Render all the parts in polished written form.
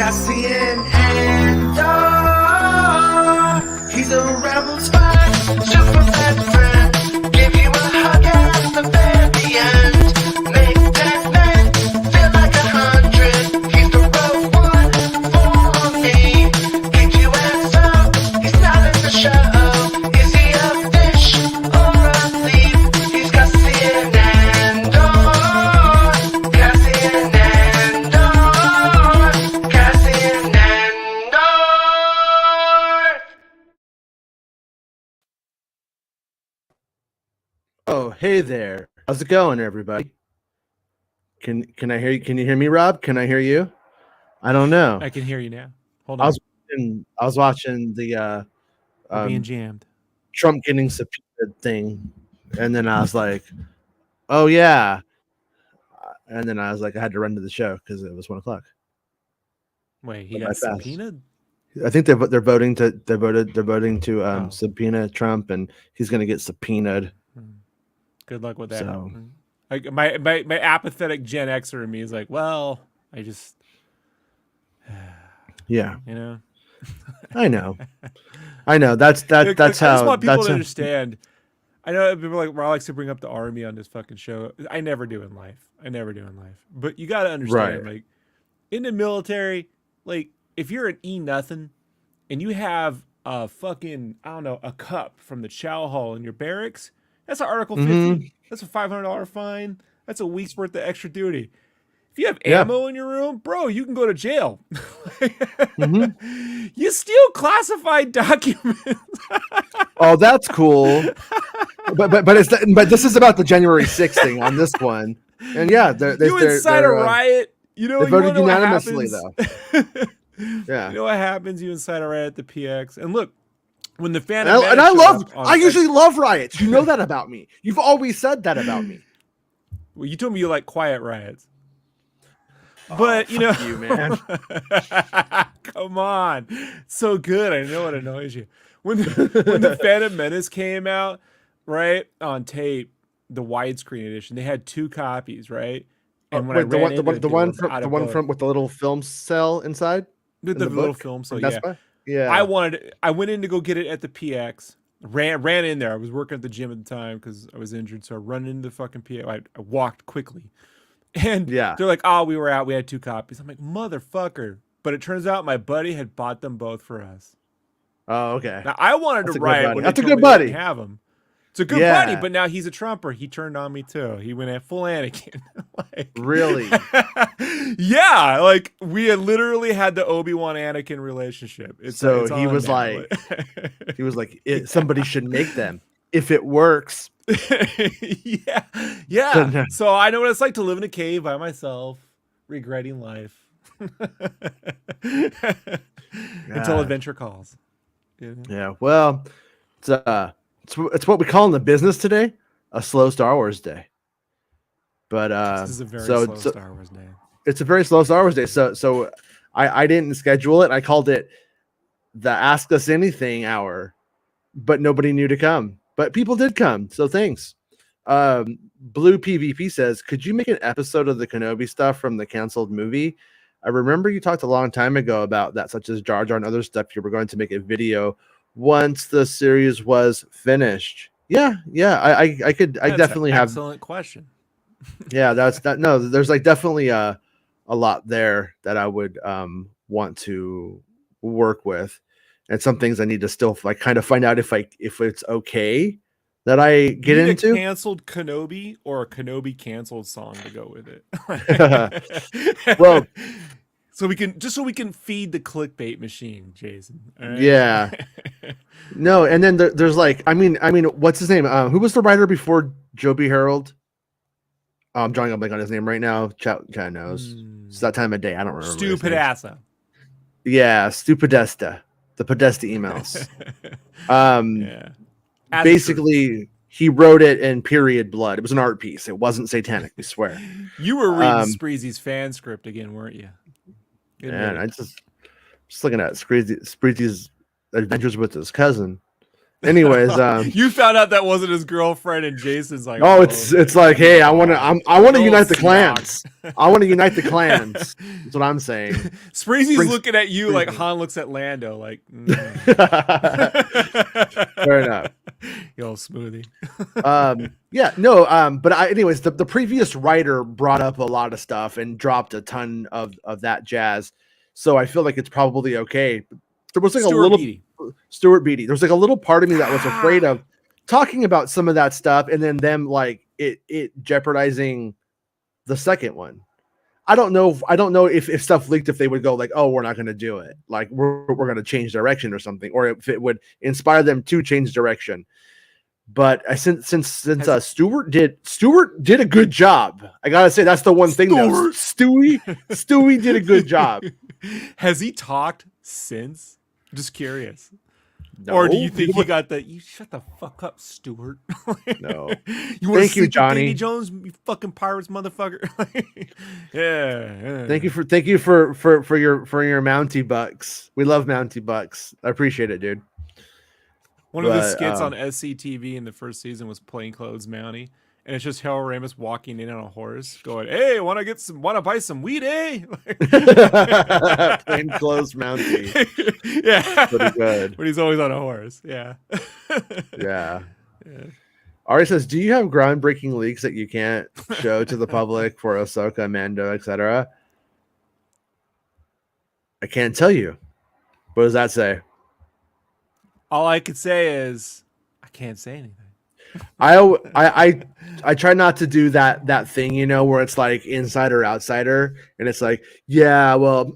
Cassian Andor. He's a rebel spy, super best friend. Give you a hug at the very end. Make that man feel like 100. He's the rogue one for me. Keep you ass up, he's not in the show. Is he a fish or a thief? He's Cassian Andor. Cassian Andor. Cassian Andor. Oh, hey there. How's it going, everybody? Can I hear you? Can you hear me, Rob? Can I hear you? I don't know. I can hear you now. Hold I on. was watching the We're being jammed. Trump getting subpoenaed thing, and then I was like, "Oh yeah," and then I was like, I had to run to the show because it was 1 o'clock. Wait, he But got I passed. subpoenaed? I think they're voting to Oh. subpoena Trump, and he's going to get subpoenaed. Good luck with that. So- Like my apathetic Gen Xer in me is like, well, I just Yeah, you know. I know. That's I how. just want people That's to how- understand. I know people like Rob likes to bring up the army on this fucking show. I never do in life. But you got to understand, Right. like in the military, like if you're an E nothing and you have a fucking a cup from the chow hall in your barracks, that's an Article 50. Mhm. That's a $500 fine. That's a week's worth of extra duty. If you have Yeah. ammo in your room, bro, you can go to jail. Mm-hmm. You steal classified documents. Oh, that's cool. but this is about the January 6th thing on this one, and yeah, You incite a riot. You know, They you voted wanna know what unanimously, happens? Yeah. You know what happens? You incite a riot at the PX, and look, when the fan And I usually love riots. You know that about me. You've always said that about me. Well, you told me you like quiet riots. But you know, Fuck you, man. come on, so good. I know it annoys you. When the Phantom Menace came out, right on tape, the widescreen edition, they had 2 copies, right? And when Wait, the I ran one from with the little film cell inside. the in the little book film, so from yeah. Best Buy? Yeah. I went in to go get it at the PX. Ran in there. I was working at the gym at the time because I was injured, so I run into the fucking PX. I walked quickly, and Yeah. they're like, "Oh, we were out. We had 2 copies." I'm like, "Motherfucker!" But it turns out my buddy had bought them both for us. Oh, okay. Now I wanted That's to a good riot buddy. when That's they a told good me they buddy. didn't have them. It's a good Yeah. buddy, but now he's a Trumper. He turned on me too. He went at full Anakin. Like, Really? yeah, like we had literally had the Obi-Wan Anakin relationship. So it's he on was now. like- He was like, somebody should make them if it works. yeah. So I know what it's like to live in a cave by myself, regretting life. Until adventure calls. You know? Yeah. Well, it's what we call in the business today a slow Star Wars day. But This is a very so slow Star Wars day. it's a very slow Star Wars day. So I didn't schedule it. I called it the Ask Us Anything hour, but nobody knew to come. But people did come, so thanks. Blue PvP says, could you make an episode of the Kenobi stuff from the canceled movie? I remember you talked a long time ago about that, such as Jar Jar and other stuff. You were going to make a video once the series was finished. Yeah. I could. I That's definitely an have. excellent question. Yeah, that's that. No, there's like definitely a lot there that I would want to work with, and some things I need to still like kind of find out if it's okay that I get You need into. a canceled Kenobi or a Kenobi canceled song to go with it. Well, so we can feed the clickbait machine, Jason. all right? Yeah. No, and then there's like I mean, what's his name? Who was the writer before Joby Harold? I'm drawing a blank on his name right now. Chat knows. It's that time of day. I don't remember. his Stupid name. assa. Yeah, Stupidesta. The Podesta emails. Yeah. As it Basically, he wrote it in period blood. It was an art piece. It wasn't satanic, I swear. should. You were reading Spreezy's fan script again, weren't you? Good And night. I just looking at Spreezy's adventures with his cousin. Anyways, You found out that wasn't his girlfriend, and Jason's like, oh, it's like, hey, I want to unite the clans. I want to unite the clans. That's what I'm saying. Springy's looking at you like Han looks at Lando, like, Fair enough. Yo, smoothie. But anyways, the previous writer brought up a lot of stuff and dropped a ton of that jazz. So I feel like it's probably okay. There was like Stuart Beatty. There was like a little part of me that was afraid of talking about some of that stuff and then them like it jeopardizing the second one. I don't know if stuff leaked, if they would go like, oh, we're not going to do it. Like we're going to change direction or something, or if it would inspire them to change direction. But since Stuart did a good job. I gotta say that's the one thing that Stewie did a good job. Has he talked since? Just curious. No. Or do you think he got you shut the fuck up, Stuart? No. You want to sleep with Johnny Davy Jones, you fucking pirates, motherfucker? yeah. Thank you for your Mountie bucks. We love Mountie bucks. I appreciate it, dude. One of the skits on SCTV in the first season was Plainclothes Mountie, and it's just Harold Ramis walking in on a horse, going, "Hey, want to buy some weed, eh?" Plainclothes Mountie. Yeah, pretty good. But he's always on a horse. Yeah. Yeah. Ari says, "Do you have groundbreaking leaks that you can't show to the public for Ahsoka, Mando, etc.?" I can't tell you. What does that say? All I could say is I can't say anything. I try not to do that thing, where it's like insider outsider, and it's like, well,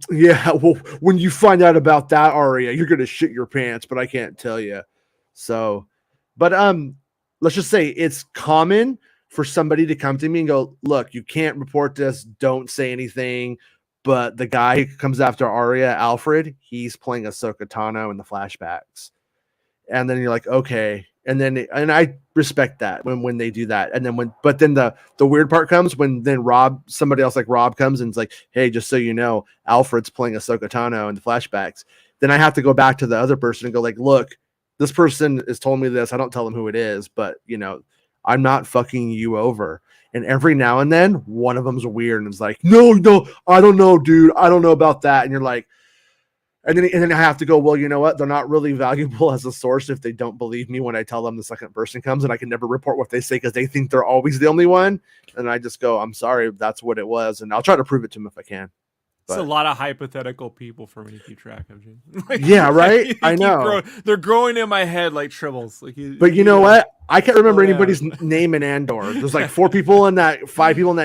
when you find out about that, Aria, you're gonna shit your pants, but I can't tell you. So, but let's just say it's common for somebody to come to me and go, look, you can't report this, don't say anything. But the guy who comes after Arya, Alfred, he's playing Ahsoka Tano in the flashbacks. And then you're like, okay. And I respect that when they do that. And then the weird part comes when then somebody else like Rob comes and it's like, hey, just so you know, Alfred's playing Ahsoka Tano in the flashbacks. Then I have to go back to the other person and go like, look, this person has told me this. I don't tell them who it is, but I'm not fucking you over. And every now and then one of them's weird and it's like, no, I don't know, dude. I don't know about that. And you're like, and then I have to go, well, you know what? They're not really valuable as a source if they don't believe me when I tell them the second person comes, and I can never report what they say because they think they're always the only one. And I just go, I'm sorry, that's what it was. And I'll try to prove it to them if I can. It's a lot of hypothetical people for me to keep track of. Yeah, right? I know. They're growing in my head like tribbles. But you know what? I can't remember anybody's name in Andor. There's like 5 people in that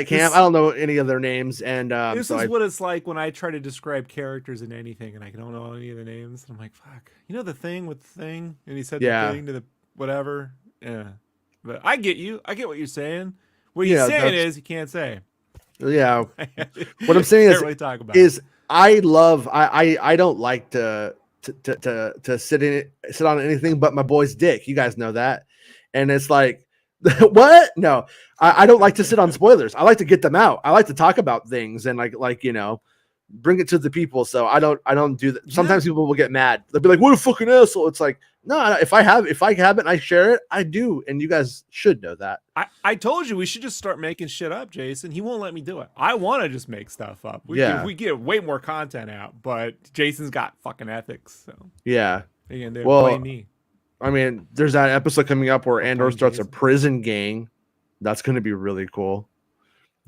camp. I don't know any of their names. And this is what it's like when I try to describe characters in anything and I don't know any of the names. I'm like, fuck. You know the thing with the thing? And he said the thing to the whatever. Yeah. But I get you. I get what you're saying. What he's saying is you can't say. Yeah. What I'm saying is I don't like to sit on anything but my boy's dick. You guys know that. And it's like, what? No, I don't like to sit on spoilers. I like to get them out. I like to talk about things and bring it to the people. So I don't do that. Sometimes people will get mad. They'll be like, what a fucking asshole. It's like, no, if I have it and I share it, I do. And you guys should know that. I told you we should just start making shit up, Jason. He won't let me do it. I want to just make stuff up. We get way more content out, but Jason's got fucking ethics. So yeah. Again, blame me. I mean, there's that episode coming up where Andor starts a prison gang. That's going to be really cool.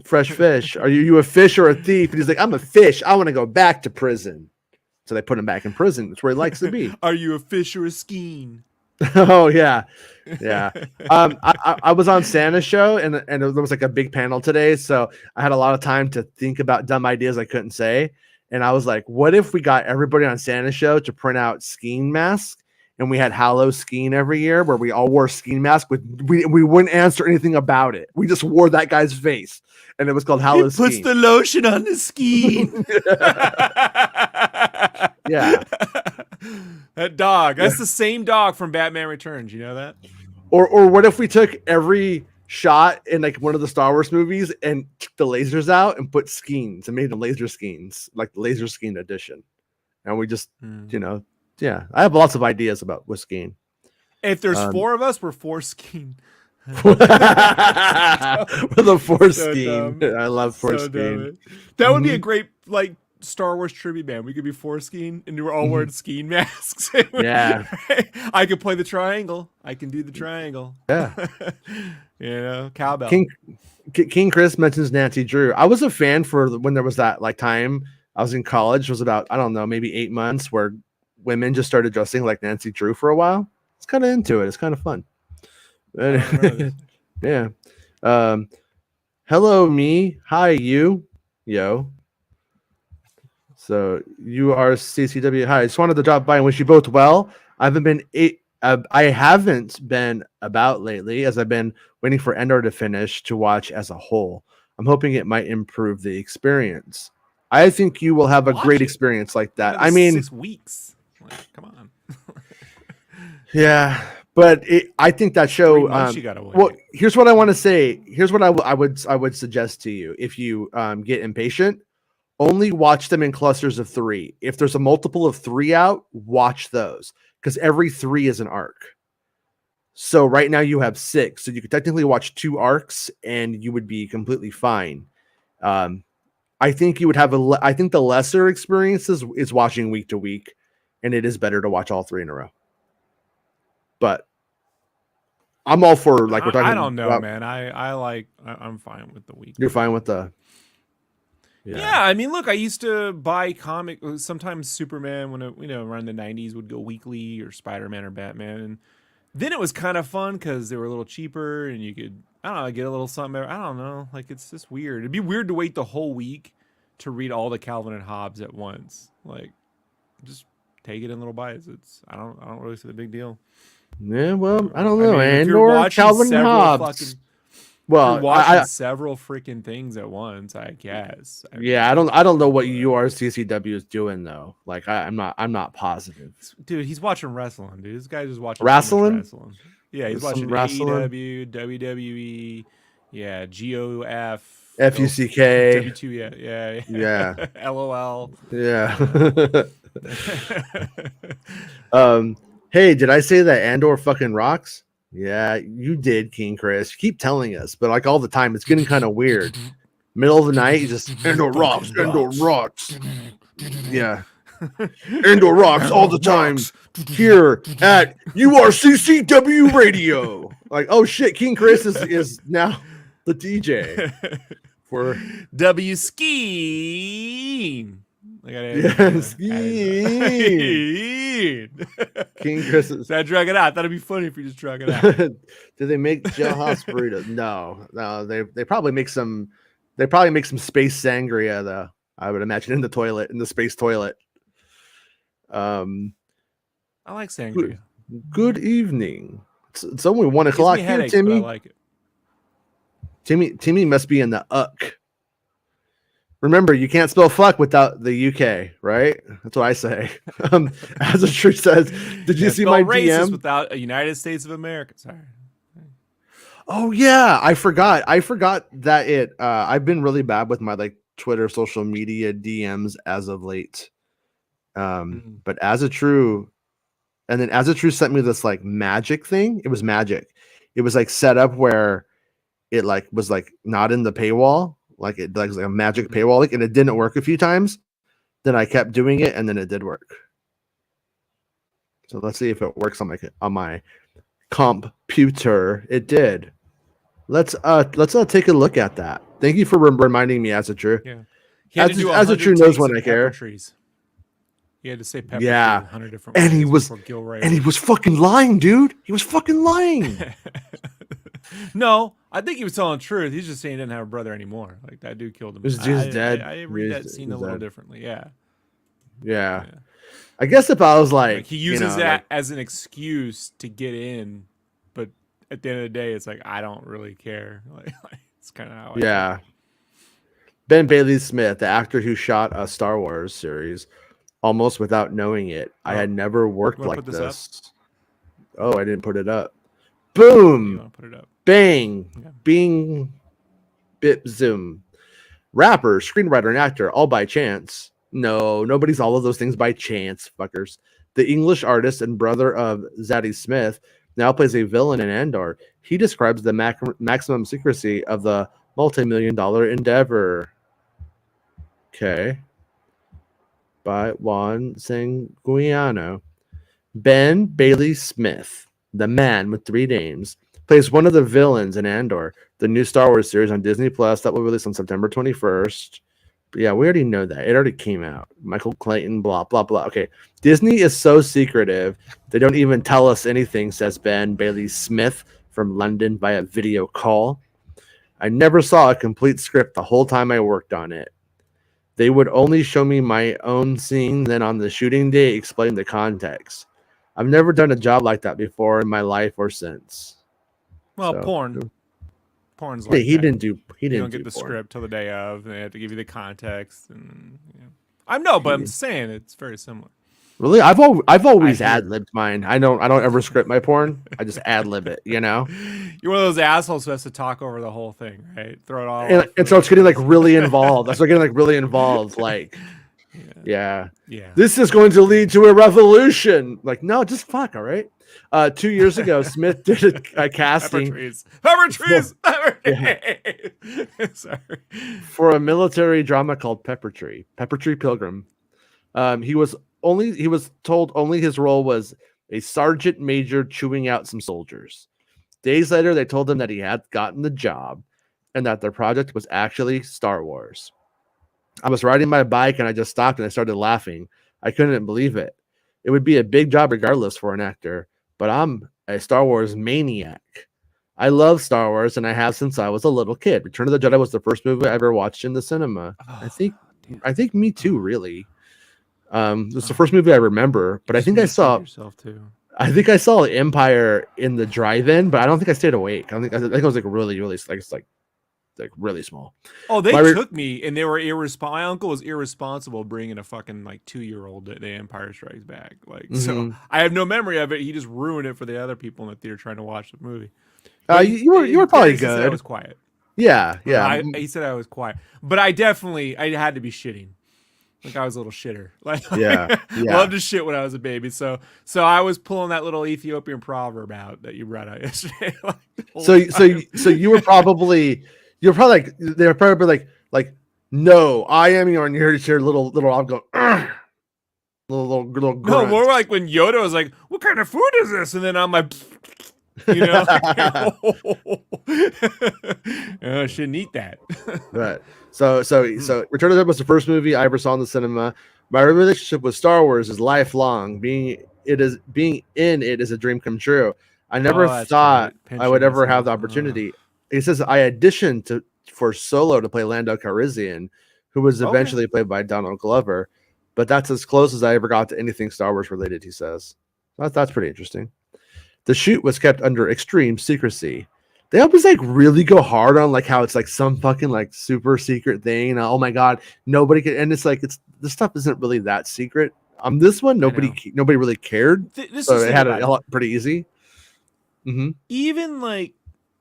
Fresh fish. Are you a fish or a thief? And he's like, I'm a fish. I want to go back to prison. So they put him back in prison. That's where he likes to be. Are you a fish or a skein? Oh, yeah. Yeah. I was on Santa's show and there was like a big panel today. So I had a lot of time to think about dumb ideas I couldn't say. And I was like, what if we got everybody on Santa's show to print out skiing masks? And we had Hallow skiing every year where we all wore skiing masks, but we wouldn't answer anything about it. We just wore that guy's face. And it was called Hallow skiing. Puts the lotion on the skiing. Yeah. That dog. That's the same dog from Batman Returns. You know that? Or what if we took every shot in like one of the Star Wars movies and took the lasers out and put skeins and made them laser skeins, like the laser skein edition. And we just, yeah, I have lots of ideas about with skiing. If there's 4 of us, we're foreskin. With a So foreskin. dumb. I love So foreskin. dumb. That would be a great like Star Wars tribute band. We could be foreskin and we're all wearing skiing masks. Yeah. I could play the triangle. I can do the triangle. Yeah. Cowbell. King Chris mentions Nancy Drew. I was a fan for when there was that like time I was in college. It was about, I don't know, maybe 8 months where women just started dressing like Nancy Drew for a while. It's kind of into it. It's kind of fun. Yeah. Hello, me. Hi, you. Yo. So you are CCW. Hi. I just wanted to drop by and wish you both well. I haven't been about lately as I've been waiting for Andor to finish to watch as a whole. I'm hoping it might improve the experience. I think you will have a great experience like that. I mean, 6 weeks. Like, come on. Yeah, but I think that show. 3 months you gotta wait. Well, here's what I want to say. Here's what I would suggest to you. If you get impatient, only watch them in clusters of 3. If there's a multiple of 3 out, watch those because every 3 is an arc. So right now you have 6, so you could technically watch 2 arcs and you would be completely fine. I think you would have I think the lesser experience is watching week to week, and it is better to watch all 3 in a row. But I'm all for like we're talking. I don't know, man. I'm fine with the week. You're fine with the. Yeah, I mean, look, I used to buy comic. Sometimes Superman, when around the '90s, would go weekly, or Spider-Man or Batman, and then it was kind of fun because they were a little cheaper, and you could, I don't know, get a little something. I don't know, like it's just weird. It'd be weird to wait the whole week to read all the Calvin and Hobbes at once. Like, just take it in little bites. I don't really see the big deal. Yeah, well, I don't know, Andor, Calvin and Hobbes. Well, watching several freaking things at once, I guess. I don't know what CCW is doing though. Like I'm not positive. Dude, he's watching wrestling, dude. This guy's just watching wrestling. Yeah, he's watching AEW, WWE, yeah, GOF, FUCK, W2, yeah. LOL, yeah. Hey, did I say that Andor fucking rocks? Yeah, you did, King Chris. You keep telling us, but like all the time, it's getting kind of weird. Middle of the night, you just Andor rocks, Andor rocks. Yeah. Andor rocks all the time here at URCCW Radio. Like, oh shit, King Chris is now the DJ for W Skiing. King Chris. So I drug it out. That'd be funny if you just drug it out. Do they make jailhouse burritos? No. They probably make some. They probably make some space sangria though. I would imagine in the space toilet. I like sangria. Good evening. It's only 1 o'clock here, Timmy. I like it. Timmy must be in the uck. Remember, you can't spell fuck without the UK, right? That's what I say. As a true says, did you see my DM? Without a United States of America. Sorry. Oh yeah, I forgot. That I've been really bad with my like Twitter, social media DMs as of late. But As a True sent me this like magic thing. It was magic. It was like set up where it like was like not in the paywall. Like it like a magic paywall link, and it didn't work a few times. Then I kept doing it, and then it did work. So let's see if it works on my computer. It did. Let's take a look at that. Thank you for reminding me, As a True. Yeah, As a True knows when I care. Trees. He had to say pepper. Yeah, 100 different and he was fucking lying, dude. He was fucking lying. No, I think he was telling the truth. He's just saying he didn't have a brother anymore. Like that dude killed him. He's dead. I read that scene a little differently. Yeah. I guess if I was like he uses that as an excuse to get in, but at the end of the day, it's like I don't really care. Like it's kind of how. I feel. Ben Bailey Smith, the actor who shot a Star Wars series, almost without knowing it. I had never worked like this. Oh, I didn't put it up. Boom. Put it up. Bang. Yeah. Bing. Bip zoom. Rapper, screenwriter, and actor, all by chance. No, nobody's all of those things by chance, fuckers. The English artist and brother of Zadie Smith now plays a villain in Andor. He describes the maximum secrecy of the multi-million-dollar endeavor. Okay. By Juan Sanguiano. Ben Bailey Smith, the man with 3 names, plays one of the villains in Andor, the new Star Wars series on Disney Plus that will release on September 21st. But yeah, we already know that. It already came out. Michael Clayton, blah, blah, blah. Okay. Disney is so secretive. They don't even tell us anything, says Ben Bailey Smith from London via video call. I never saw a complete script the whole time I worked on it. They would only show me my own scene, then on the shooting day, explain the context. I've never done a job like that before in my life or since. Well, So, porn's yeah, like he that. didn't do. He You didn't don't get do the porn. script till the day of, and they have to give you the context. And I know, but I'm saying it's very similar. Really, I've always I hear- ad libbed mine. I don't ever script my porn. I just ad lib it. You know. You're one of those assholes who has to talk over the whole thing, right? Throw it all. And so it's getting like really involved. That's getting like really involved. Like, yeah. This is going to lead to a revolution. Like, no, just fuck. All right. 2 years ago, Smith did a casting Pepper trees. Sorry. for a military drama called Pepper Tree Pilgrim. He was told only his role was a sergeant major chewing out some soldiers. Days later, they told him that he had gotten the job and that their project was actually Star Wars. I was riding my bike and I just stopped and I started laughing. I couldn't believe it. It would be a big job regardless for an actor, but I'm a Star Wars maniac. I love Star Wars and I have since I was a little kid. Return of the Jedi was the first movie I ever watched in the cinema. I think me too, really. It's the first movie I remember, but I think I saw Empire in the drive-in, but I don't think I stayed awake. I think it was like really, really like really small. Oh, they took me and they were irresponsible. My uncle was irresponsible bringing a fucking like 2-year-old to The Empire Strikes Back. Like, so I have no memory of it. He just ruined it for the other people in the theater trying to watch the movie. You were probably good. I was quiet. Yeah. He said I was quiet, but I had to be shitting. Like I was a little shitter. Like loved to shit when I was a baby. So I was pulling that little Ethiopian proverb out that you brought out yesterday. So you were probably they were probably like no, I am your little I'll go little grunt. No, more like when Yoda was like, "What kind of food is this?" And then I'm like, you know, I shouldn't eat that. Right. So Return of the Jedi was the first movie I ever saw in the cinema. My relationship with Star Wars is lifelong. Being in it is a dream come true. I never thought I would ever have the opportunity. He says I auditioned for Solo to play Lando Calrissian, who was eventually played by Donald Glover, but that's as close as I ever got to anything Star Wars related. He says that's pretty interesting. The shoot was kept under extreme secrecy. They always like really go hard on like how it's like some fucking like super secret thing. And, oh my god, nobody can. And it's like this stuff isn't really that secret. On this one, nobody really cared. So they had it pretty easy. Mm-hmm. Even like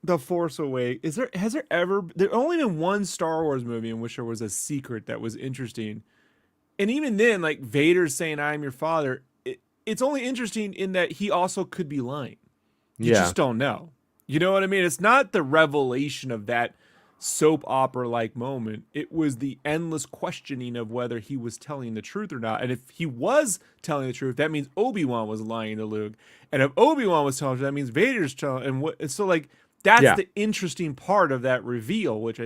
The Force Awakens, has there only been one Star Wars movie in which there was a secret that was interesting, and even then, like Vader saying "I am your father," it's only interesting in that he also could be lying. You just don't know. You know what I mean? It's not the revelation of that soap opera like moment. It was the endless questioning of whether he was telling the truth or not. And if he was telling the truth, that means Obi-Wan was lying to Luke. And if Obi-Wan was telling the truth, that means Vader's telling. And so like that's the interesting part of that reveal, which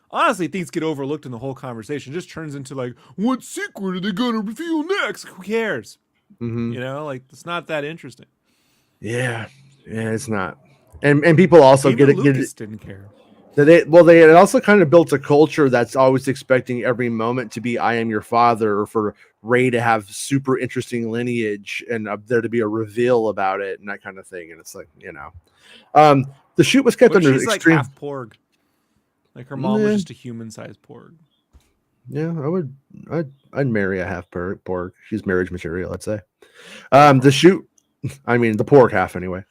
honestly things get overlooked in the whole conversation. It just turns into like, what secret are they gonna reveal next? Who cares? Mm-hmm. You know, like it's not that interesting. Yeah, it's not. And people also Lucas didn't care. They also kind of built a culture that's always expecting every moment to be "I am your father," or for Rey to have super interesting lineage and there to be a reveal about it and that kind of thing. And it's like, you know, the shoot was kept under extreme. Like half porg. Like her mom was just a human-sized porg. Yeah, I'd marry a half porg. She's marriage material, I'd say. The shoot. I mean, the pork half anyway.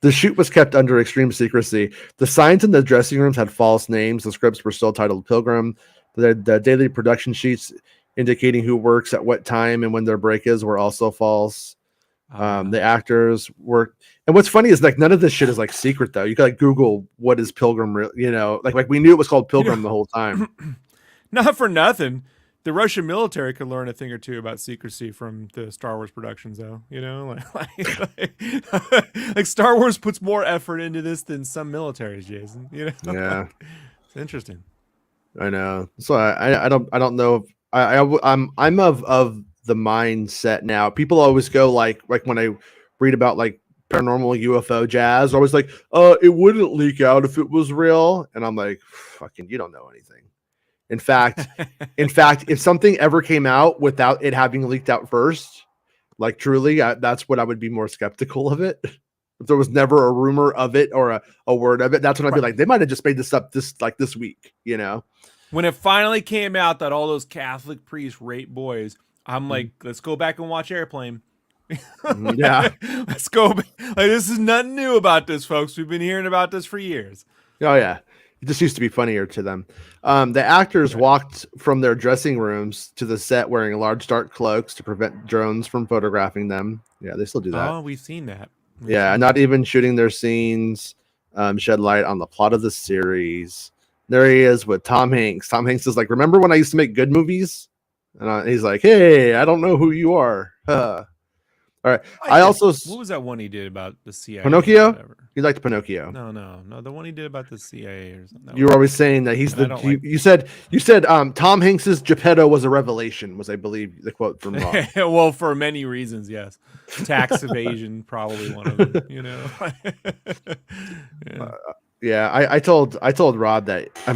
The shoot was kept under extreme secrecy. The signs in the dressing rooms had false names. The scripts were still titled Pilgrim. The daily production sheets indicating who works at what time and when their break is were also false. The actors were, and what's funny is like none of this shit is like secret though. You can like Google what is Pilgrim, like we knew it was called Pilgrim the whole time. Not for nothing. The Russian military could learn a thing or two about secrecy from the Star Wars productions, though. Like Star Wars puts more effort into this than some militaries, Jason. Yeah, It's interesting. I know. So I don't know. If, I'm of the mindset now. People always go like when I read about like paranormal UFO jazz, always like, it wouldn't leak out if it was real, and I'm like, fucking, you don't know anything. In fact, if something ever came out without it having leaked out first, like truly, that's what I would be more skeptical of it. If there was never a rumor of it or a word of it, that's when I'd be like, they might have just made this up this week, When it finally came out that all those Catholic priests rape boys, I'm like, let's go back and watch Airplane. Yeah. Let's go. Like, this is nothing new about this, folks. We've been hearing about this for years. Oh yeah. It just used to be funnier to them. The actors walked from their dressing rooms to the set wearing large dark cloaks to prevent drones from photographing them. Yeah, they still do that. Oh, we've seen that. Not even shooting their scenes shed light on the plot of the series. There he is with Tom Hanks. Tom Hanks is like, remember when I used to make good movies? And he's like, hey, I don't know who you are. All right. What was that one he did about the CIA? Pinocchio? You liked Pinocchio? No. The one he did about the CIA or something. You were always saying that he's you said Tom Hanks's Geppetto was a revelation, was I believe the quote from Rob. Well, for many reasons, yes. Tax evasion, probably one of them. I told Rob that. I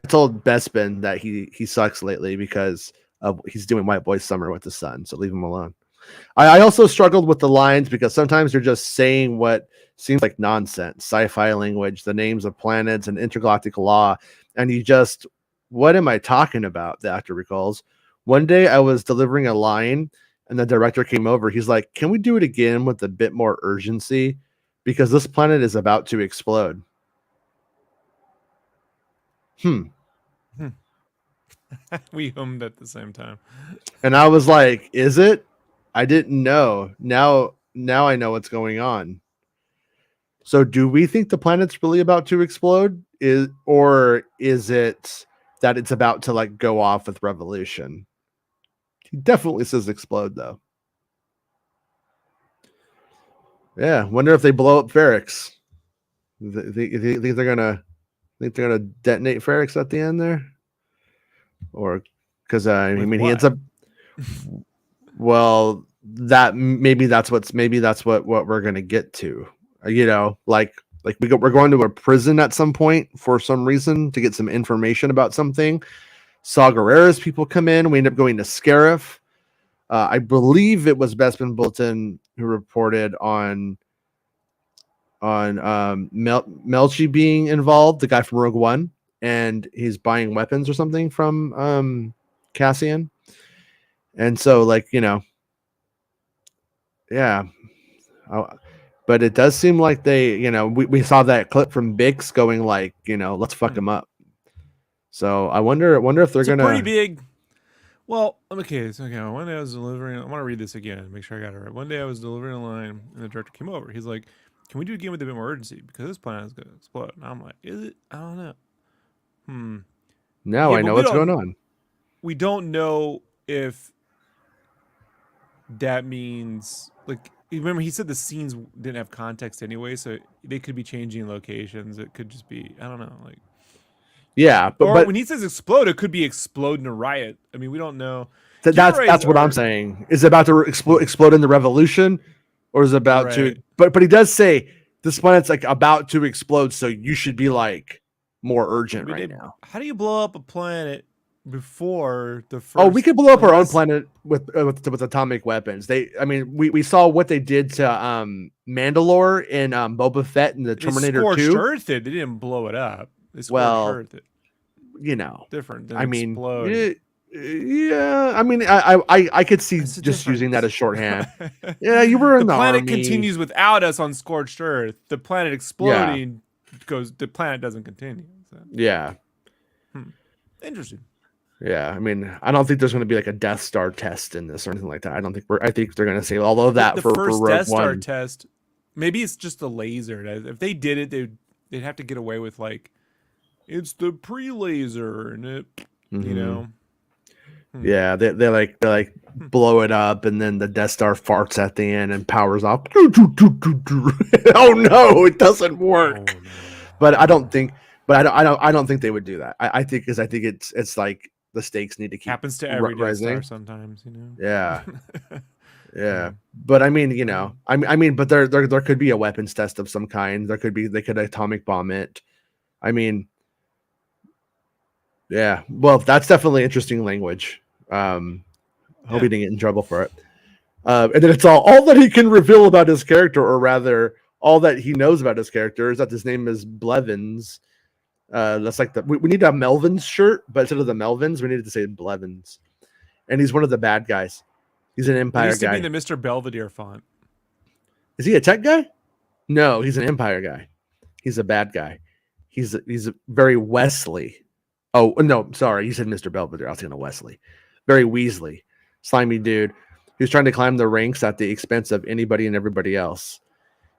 told Bespin that he sucks lately because he's doing White Boy Summer with his son. So leave him alone. I also struggled with the lines because sometimes you're just saying what seems like nonsense, sci-fi language, the names of planets and intergalactic law, and you just, what am I talking about? The actor recalls. One day I was delivering a line and the director came over. He's like, can we do it again with a bit more urgency? Because this planet is about to explode. We hummed at the same time. And I was like, is it? I didn't know. Now I know what's going on. So do we think the planet's really about to explode? Or is it that it's about to like go off with revolution? He definitely says explode though. Yeah, wonder if they blow up Ferrix. Think they're gonna detonate Ferrix at the end there? Or because he ends up. Well, that's what we're gonna get to. Like we're going to a prison at some point for some reason to get some information about something. Saw Gerrera's people come in. We end up going to Scarif. I believe it was Bespin Bolton who reported on Melchi being involved, the guy from Rogue One, and he's buying weapons or something from Cassian. And so, but it does seem like they, we saw that clip from Bix going like, let's fuck them up. So I wonder if they're gonna pretty big. Well, okay. So one day I was delivering. I want to read this again, make sure I got it right. One day I was delivering a line, and the director came over. He's like, "Can we do it again with a bit more urgency because this planet is gonna explode?" And I'm like, "Is it? I don't know." Now I know what's going on. We don't know if that means like. Remember, he said the scenes didn't have context anyway, so they could be changing locations. It could just be, I don't know, like. Yeah, but when he says explode, it could be explode in a riot. I mean, we don't know. That's what I'm saying. Is it about to explode in the revolution, or is it about to? But he does say this planet's like about to explode, so you should be like more urgent right now. How do you blow up a planet before the first? Oh, we could blow up our own planet with atomic weapons. We saw what they did to Mandalore in Boba Fett and the Terminator 2. They scorched Earth it. They didn't blow it up. They scorched Earth it. Different than explode. Yeah. I could see just using that as shorthand. Yeah, you were in the planet army. Continues without us on scorched Earth. The planet exploding goes. The planet doesn't continue. So. Yeah. Interesting. Yeah, I mean, I don't think there's going to be like a Death Star test in this or anything like that. I don't think I think they're going to say all of that The for first Rogue Death Star One. test, maybe it's just a laser. If they did it, they'd have to get away with like, it's the pre-laser and it, you know. Yeah, they like blow it up, and then the Death Star farts at the end and powers off. Oh no, it doesn't work. Oh, no. But I don't think. But I don't think they would do that. I think it's like the stakes need to keep Happens to every Death rising. Star sometimes, you know. Yeah, yeah. But I mean, you know, I mean, but there could be a weapons test of some kind. They could atomic bomb it. I mean, yeah. Well, that's definitely interesting language. Hope he didn't get in trouble for it. And then it's all that he can reveal about his character, or rather, all that he knows about his character is that his name is Blevins. That's like we need a Melvins shirt, but instead of the Melvins, we needed to say Blevins. And he's one of the bad guys. He's an Empire He used to guy. be in the Mr. Belvedere font. Is he a tech guy? No, he's an Empire guy. He's a bad guy. He's very Wesley. Oh no, sorry, you said Mr. Belvedere. I was thinking of Wesley. Very Weasley, slimy dude who's trying to climb the ranks at the expense of anybody and everybody else.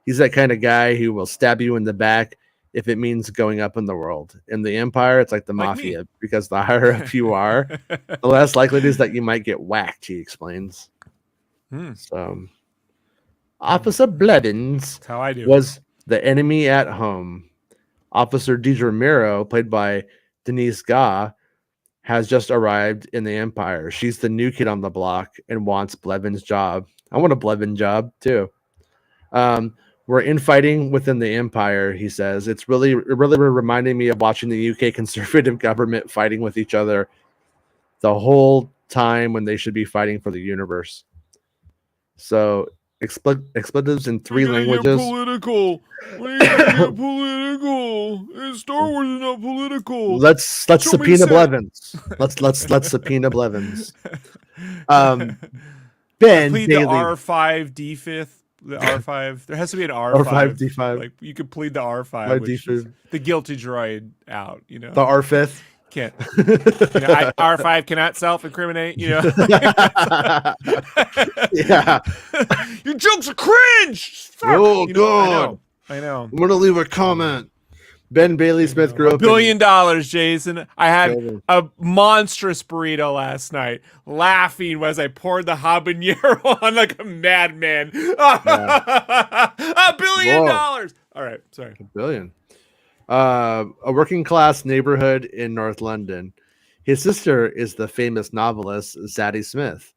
He's that kind of guy who will stab you in the back if it means going up in the world. In the Empire, it's like the mafia, because the higher up you are, the less likely it is that you might get whacked, he explains. So, Officer Blevins That's how I do. was the enemy at home. Officer Deidre Miro, played by Denise Gah, has just arrived in the Empire. She's the new kid on the block and wants Blevins' job. I want a Blevin job, too. We're infighting within the Empire, he says. It really reminding me of watching the UK conservative government fighting with each other the whole time when they should be fighting for the universe. So, expletives in 3 languages. Political. We gotta get political. Star Wars is not political. Let's subpoena Set. Blevins. Let's subpoena Blevins. Ben plead Bailey. the R5 D5. The R5. There has to be an R5. R5 D5. Like you could plead the R5, which is the guilty droid out. You know, the R5. Can't. You know, R5 cannot self-incriminate. You know. Yeah. Your jokes are cringe. Oh you know, God. I know. I'm gonna leave a comment. Ben Bailey Smith grew up $1 billion, Jason. I had a monstrous burrito last night, laughing as I poured the habanero on like a madman. $1 billion. Whoa. All right, sorry. $1 billion. A working class neighborhood in North London. His sister is the famous novelist Zadie Smith.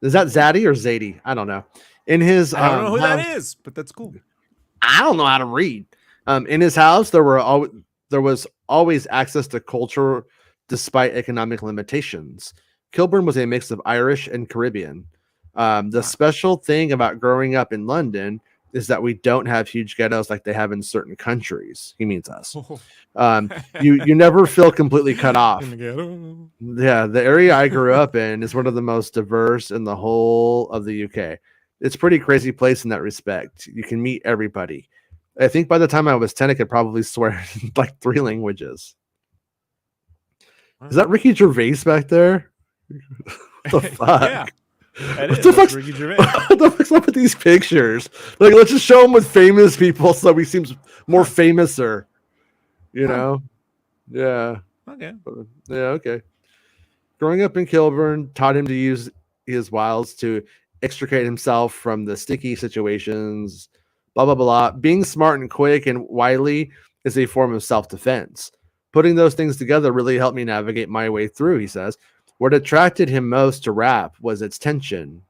Is that Zadie or Zadie? I don't know. In his, I don't know who that is, but that's cool. I don't know how to read. In his house, there was always access to culture despite economic limitations. Kilburn was a mix of Irish and Caribbean. The special thing about growing up in London is that we don't have huge ghettos like they have in certain countries. He means us. You never feel completely cut off. Yeah, the area I grew up in is one of the most diverse in the whole of the UK. It's a pretty crazy place in that respect. You can meet everybody. I think by the time I was 10, I could probably swear in like 3 languages. Is that Ricky Gervais back there? What the fuck? Yeah. What the fuck's up with these pictures? Like, let's just show them with famous people so he seems more famouser. You know? Yeah. Okay. Yeah, okay. Growing up in Kilburn taught him to use his wiles to extricate himself from the sticky situations, blah, blah, blah. Being smart and quick and wily is a form of self-defense. Putting those things together really helped me navigate my way through, he says. What attracted him most to rap was its tension.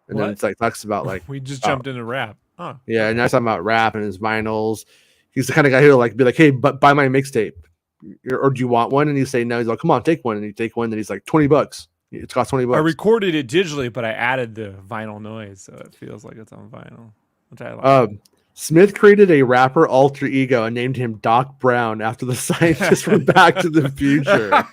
And then it's like talks about like we just jumped into rap. Huh. Yeah, and that's talking about rap and his vinyls. He's the kind of guy who'll like be like, hey, but buy my mixtape. Or do you want one? And you say no. He's like, come on, take one. And you take one, and he's like, $20. It's cost $20. I recorded it digitally, but I added the vinyl noise, so it feels like it's on vinyl, which I like. Smith created a rapper alter ego and named him Doc Brown after the scientist from Back to the Future.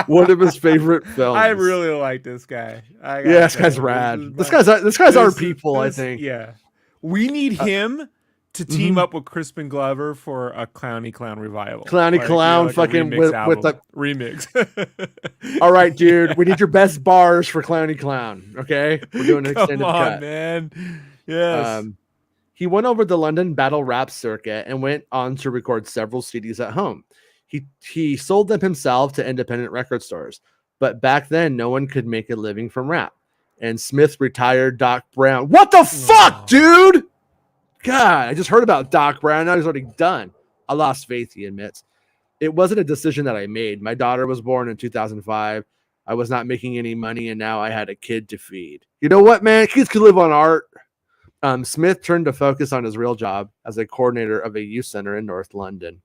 One of his favorite films. I really like this guy. Yeah, this guy's rad. This guy's our people, I think. Yeah. We need him to team up with Crispin Glover for a Clowny Clown revival. Clowny Clown, like a fucking remix with album. the. remix. All right, dude. We need your best bars for Clowny Clown. Okay, we're doing an Come extended on, cut. man. Yes. He went over the London battle rap circuit and went on to record several CDs at home. He sold them himself to independent record stores, but back then no one could make a living from rap. And Smith retired Doc Brown. What the fuck, dude? God, I just heard about Doc Brown. Now he's already done. I lost faith, he admits. It wasn't a decision that I made. My daughter was born in 2005. I was not making any money, and now I had a kid to feed. You know what, man? Kids could live on art. Smith turned to focus on his real job as a coordinator of a youth center in North London.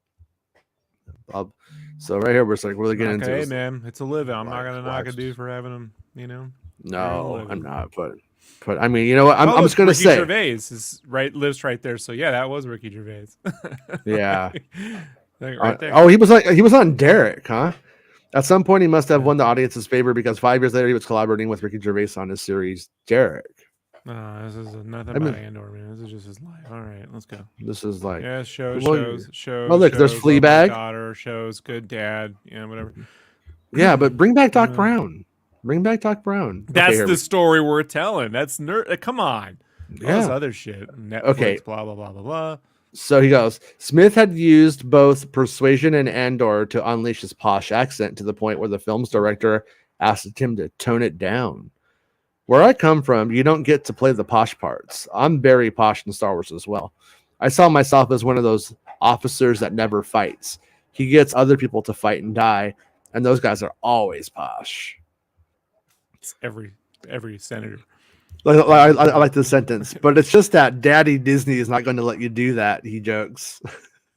So right here, we're like really getting into Hey, this. man, it's a living. I'm not gonna knock a dude for having him. You know. No, I'm not. But I mean, you know what? I'm just gonna Ricky say Gervais lives right there. So yeah, that was Ricky Gervais. yeah. Right there. Oh, he was on Derek, huh? At some point, he must have won the audience's favor because 5 years later, he was collaborating with Ricky Gervais on his series Derek. No, this is nothing about Andor, man. This is just his life. All right, let's go. This is like shows. Oh, look, there's shows, Fleabag. Daughter shows, good dad, whatever. Yeah, but bring back Doc Brown. Bring back Doc Brown. That's the story we're telling. That's come on. Yeah. All this other shit. Netflix, Okay. blah blah blah blah blah. So he goes, Smith had used both Persuasion and Andor to unleash his posh accent to the point where the film's director asked him to tone it down. Where I come from, you don't get to play the posh parts. I'm very posh in Star Wars as well. I saw myself as one of those officers that never fights. He gets other people to fight and die, and those guys are always posh. It's every senator. I like the sentence, but it's just that Daddy Disney is not going to let you do that, he jokes.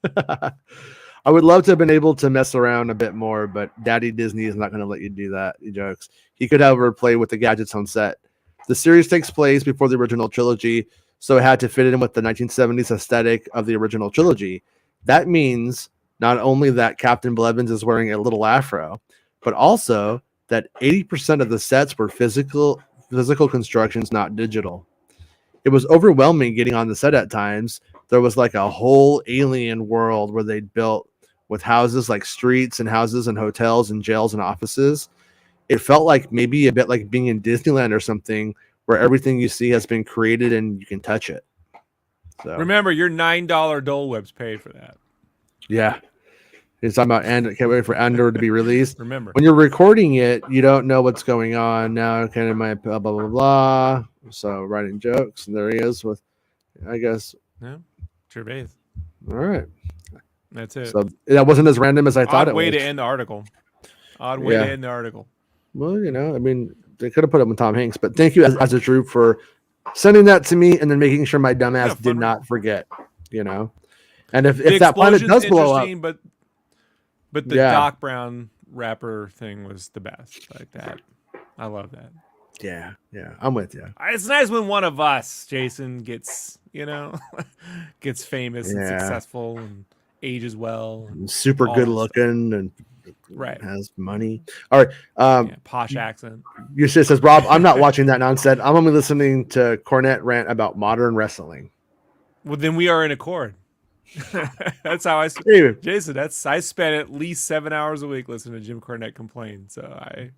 I would love to have been able to mess around a bit more, but Daddy Disney is not going to let you do that, he jokes. He could have her play with the gadgets on set. The series takes place before the original trilogy, so it had to fit in with the 1970s aesthetic of the original trilogy. That means not only that Captain Blevins is wearing a little afro, but also that 80% of the sets were physical constructions, not digital. It was overwhelming getting on the set at times. There was like a whole alien world where they'd built with houses like streets and houses and hotels and jails and offices. It felt like maybe a bit like being in Disneyland or something where everything you see has been created and you can touch it. So remember, your $9 Dole Whip's paid for that. Yeah. He's talking about Andor. Can't wait for Andor to be released. Remember, when you're recording it, you don't know what's going on now. Kind of my blah blah blah blah. So writing jokes, and there he is with, I guess. Yeah, Gervais. All right, that's it. So that wasn't as random as I thought it was. Odd way to end the article. Odd way to end the article. Well, you know, I mean, they could have put it with Tom Hanks, but thank you as a troop for sending that to me and then making sure my dumbass did not forget. You know, and if that planet does blow up, but the Doc Brown rapper thing was the best. Like that. I love that. Yeah, I'm with you. It's nice when one of us, Jason, gets gets famous and successful and ages well. And super good looking and has money. All right. Posh accent. Your sis says, Rob, I'm not watching that nonsense. I'm only listening to Cornette rant about modern wrestling. Well, then we are in accord. That's how Jason. I spent at least 7 hours a week listening to Jim Cornette complain. So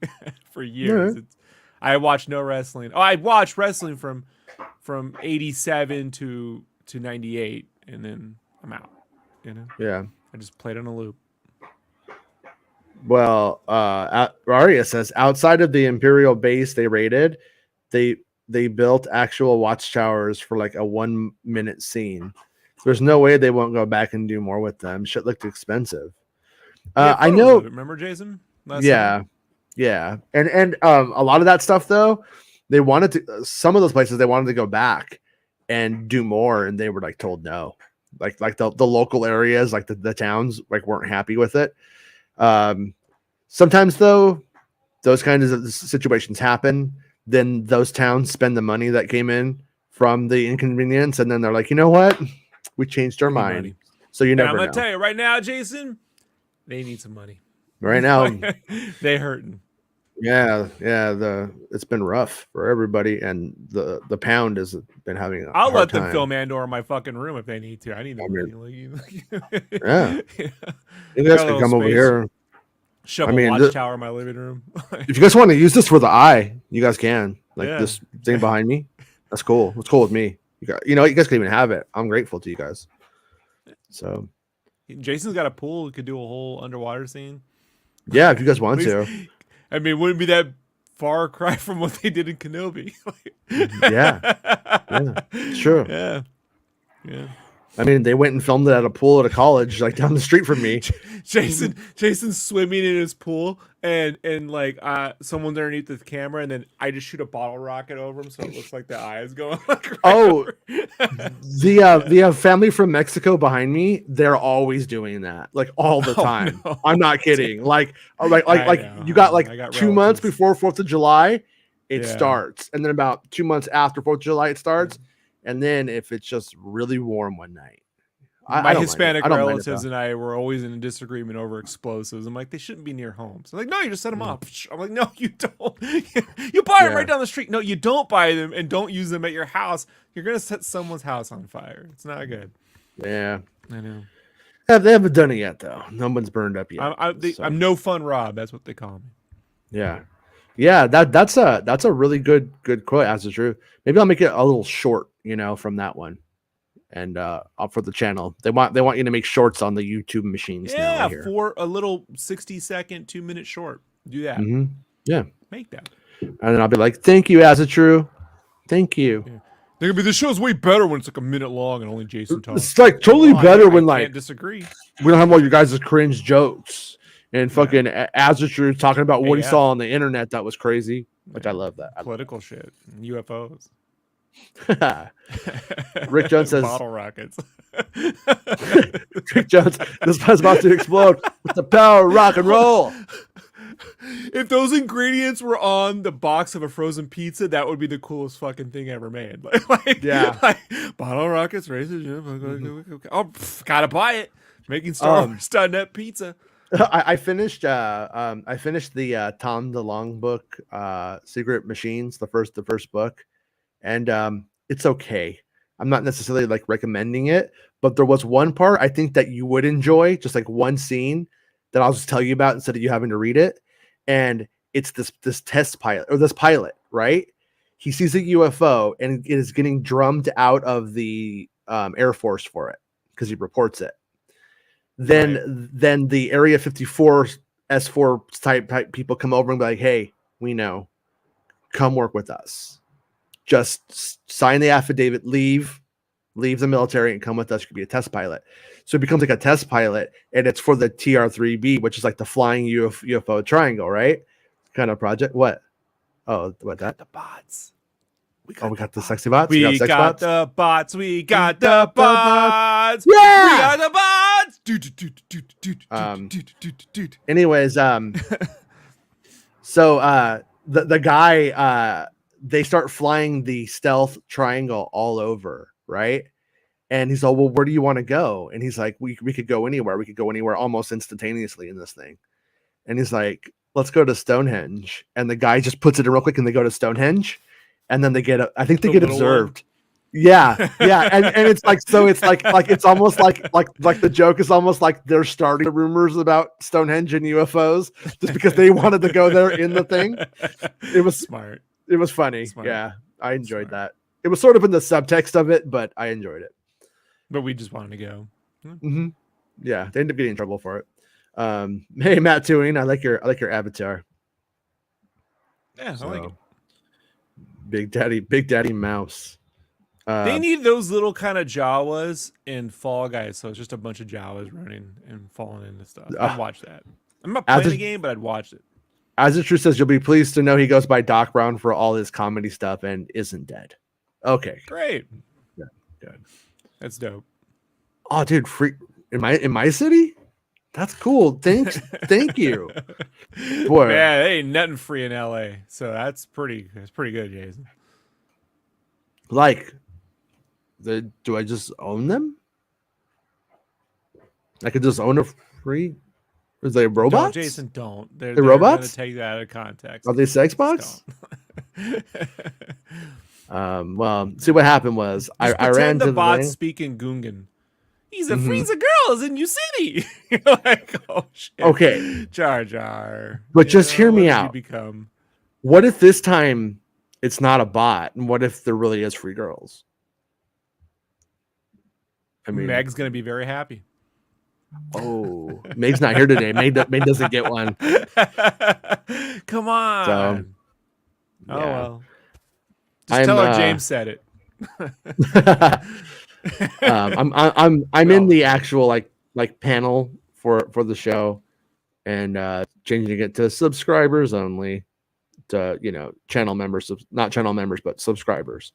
for years, I watched no wrestling. Oh, I watched wrestling from 87 to 98, and then I'm out. Yeah. I just played on a loop. Well, Aria says outside of the Imperial base they raided, they built actual watchtowers for like a 1-minute scene. There's no way they won't go back and do more with them. Shit looked expensive. I know. Remember, Jason? Yeah. And a lot of that stuff though, they wanted to. Some of those places they wanted to go back and do more, and they were like told no. Like the local areas, like the towns, like weren't happy with it. Sometimes though, those kinds of situations happen. Then those towns spend the money that came in from the inconvenience, and then they're like, you know what? We changed our mind. Money. So you never I'm know. gonna tell you right now, Jason, they need some money. Right now, they hurting. Yeah, it's been rough for everybody, and the pound has been having a I'll hard let them time. film Andor in my fucking room if they need to. I need the I money. mean, Like, yeah, you I guys got a can little come over space. here. Shove I a mean, watchtower in my living room. if you guys want to use this for the eye, you guys can. Like Yeah. this thing behind me, that's cool. It's cool with me. You guys can even have it. I'm grateful to you guys. So Jason's got a pool. He could do a whole underwater scene. yeah, if you guys At want least, to, I mean, it wouldn't be that far cry from what they did in Kenobi. yeah, it's true. Yeah. Yeah. I mean, they went and filmed it at a pool at a college, like down the street from me. Jason's swimming in his pool and like someone's underneath the camera and then I just shoot a bottle rocket over him so it looks like the eye is going like right Oh, over. the family from Mexico behind me, they're always doing that, like all the time. no. I'm not kidding. Like I know. you got I like got 2 months relatives. before 4th of July, it Yeah. starts, and then about 2 months after 4th of July, it starts, and then if it's just really warm one night, I My don't Hispanic mind it. I don't mind it, relatives though. and I were always in a disagreement over explosives. I'm like, they shouldn't be near homes. I'm like, no, you just set them off. I'm like, no, you don't. You buy them Yeah. right down the street. No, you don't buy them and don't use them at your house. You're gonna set someone's house on fire. It's not good. Yeah, I know. they haven't done it yet, though. No one's burned up yet. So, I'm no fun Rob. That's what they call me. yeah. That's a really good quote. As it's true. Maybe I'll make it a little short, from that one. And up for the channel, they want you to make shorts on the YouTube machines now. Yeah, I hear. for a little 60-second, 2-minute short. Do that. Mhm. Yeah, Make that. and then I'll be like, "Thank you, as a true, thank you." Yeah. They're gonna be. The show's way better when it's like a minute long and only Jason talks. It's like totally Well, better I when can't like disagree. we don't have all your guys' cringe jokes and fucking as a true talking about what he AF. saw on the internet that was crazy. Which I love that. Political shit, UFOs. Rick Jones says, bottle rockets. Rick Jones, this is about to explode with the power of rock and roll. If those ingredients were on the box of a frozen pizza, that would be the coolest fucking thing ever made. Yeah. like, bottle rockets, races. Oh, gotta buy it. MakingStarWars.net pizza. I finished the Tom DeLonge book, Secret Machines, the first book, and it's okay. I'm not necessarily like recommending it, but there was one part I think that you would enjoy, just like one scene that I'll just tell you about instead of you having to read it. And it's this test pilot or this pilot, right? He sees a UFO and it is getting drummed out of the Air Force for it because he reports it. Then the Area 54 S4 type people come over and be like, "Hey, we know. Come work with us. Just sign the affidavit, leave the military and come with us. You could be a test pilot." So it becomes like a test pilot, and it's for the TR-3B, which is like the flying UFO triangle, right? Kind of project. What? Oh, what that? The bots. We got the sexy bots. We sex got bots? the bots. We got the bots. Yeah! We got the bots. Anyways, so the guy they start flying the stealth triangle all over, right? And he's like, "Well, where do you want to go?" And he's like, we could go anywhere. We could go anywhere almost instantaneously in this thing. And he's like, "Let's go to Stonehenge." And the guy just puts it in real quick and they go to Stonehenge. And then they get observed. Yeah. And it's like, so it's like it's almost like the joke is almost like they're starting the rumors about Stonehenge and UFOs just because they wanted to go there in the thing. It was smart. It was funny. Smart. Yeah. I enjoyed that. It was sort of in the subtext of it, but I enjoyed it. But we just wanted to go. Mm-hmm. Yeah. They ended up getting in trouble for it. Hey, Matt Tuing, I like your avatar. Yeah, I like it. Big Daddy Mouse. They need those little kind of Jawas in Fall Guys, so it's just a bunch of Jawas running and falling into stuff. I'd watch that. I'm not playing the game, but I'd watch it. As it true says, you'll be pleased to know he goes by Doc Brown for all his comedy stuff and isn't dead. Okay, great. Yeah, good. That's dope. Oh, dude, free in my city. That's cool. Thanks, thank you. Boy, man, there ain't nothing free in LA, so that's pretty good, Jason. Like, do I just own them? I could just own a free Is they robots? Don't, Jason, don't. They're robots? going to take that out of context. Are they sex bots? Well, see what happened was I ran pretend to the the bots thing. speak in Gungan. He's a Mhm. freeze of girls in your city. You're like, oh shit. Okay. Jar Jar. But just hear me what did out. you become? What if this time it's not a bot, and what if there really is free girls? I mean, Meg's gonna be very happy. oh, Meg's not here today. Meg doesn't get one. Come on. So, Oh yeah. well. Just tell her James said it. I'm in the actual like panel for the show, and changing it to subscribers only, to channel members, not channel members but subscribers.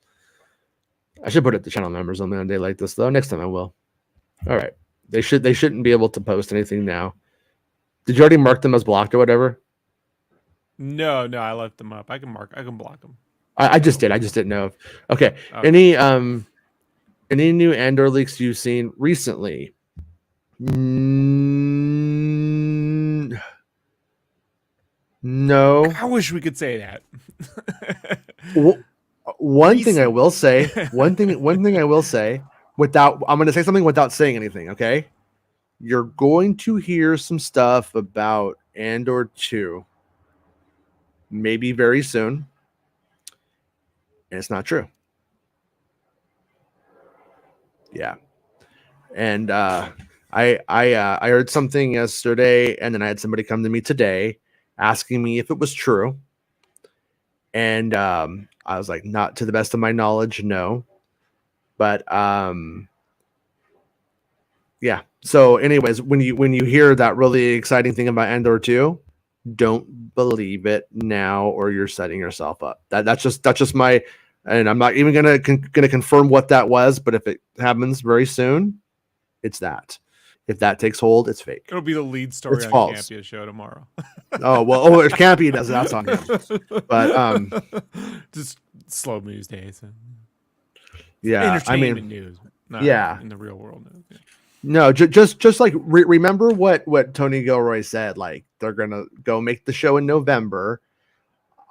I should put it to channel members on a day like this though. Next time I will. All right, they shouldn't be able to post anything now. Did you already mark them as blocked or whatever? No, I left them up. I can block them. I just did. I just didn't know if, okay. Any new Andor leaks you've seen recently? No. I wish we could say that. One thing I will say, one thing I will say, I'm going to say something without saying anything, okay? You're going to hear some stuff about Andor 2 maybe very soon. And it's not true. Yeah. And I heard something yesterday, and then I had somebody come to me today asking me if it was true. And I was like, not to the best of my knowledge, no. But yeah. So anyways, when you hear that really exciting thing about Andor 2, don't believe it now, or you're setting yourself up. That's just my, and I'm not even gonna confirm what that was, but if it happens very soon, it's that. If that takes hold, it's fake. It'll be the lead story It's on false. Campia's show tomorrow. If Campy does it, that's on him. But just slow news days. yeah, Entertainment news. Not yeah, in the real world news. Yeah. No, just like remember what Tony Gilroy said. Like, they're gonna go make the show in November.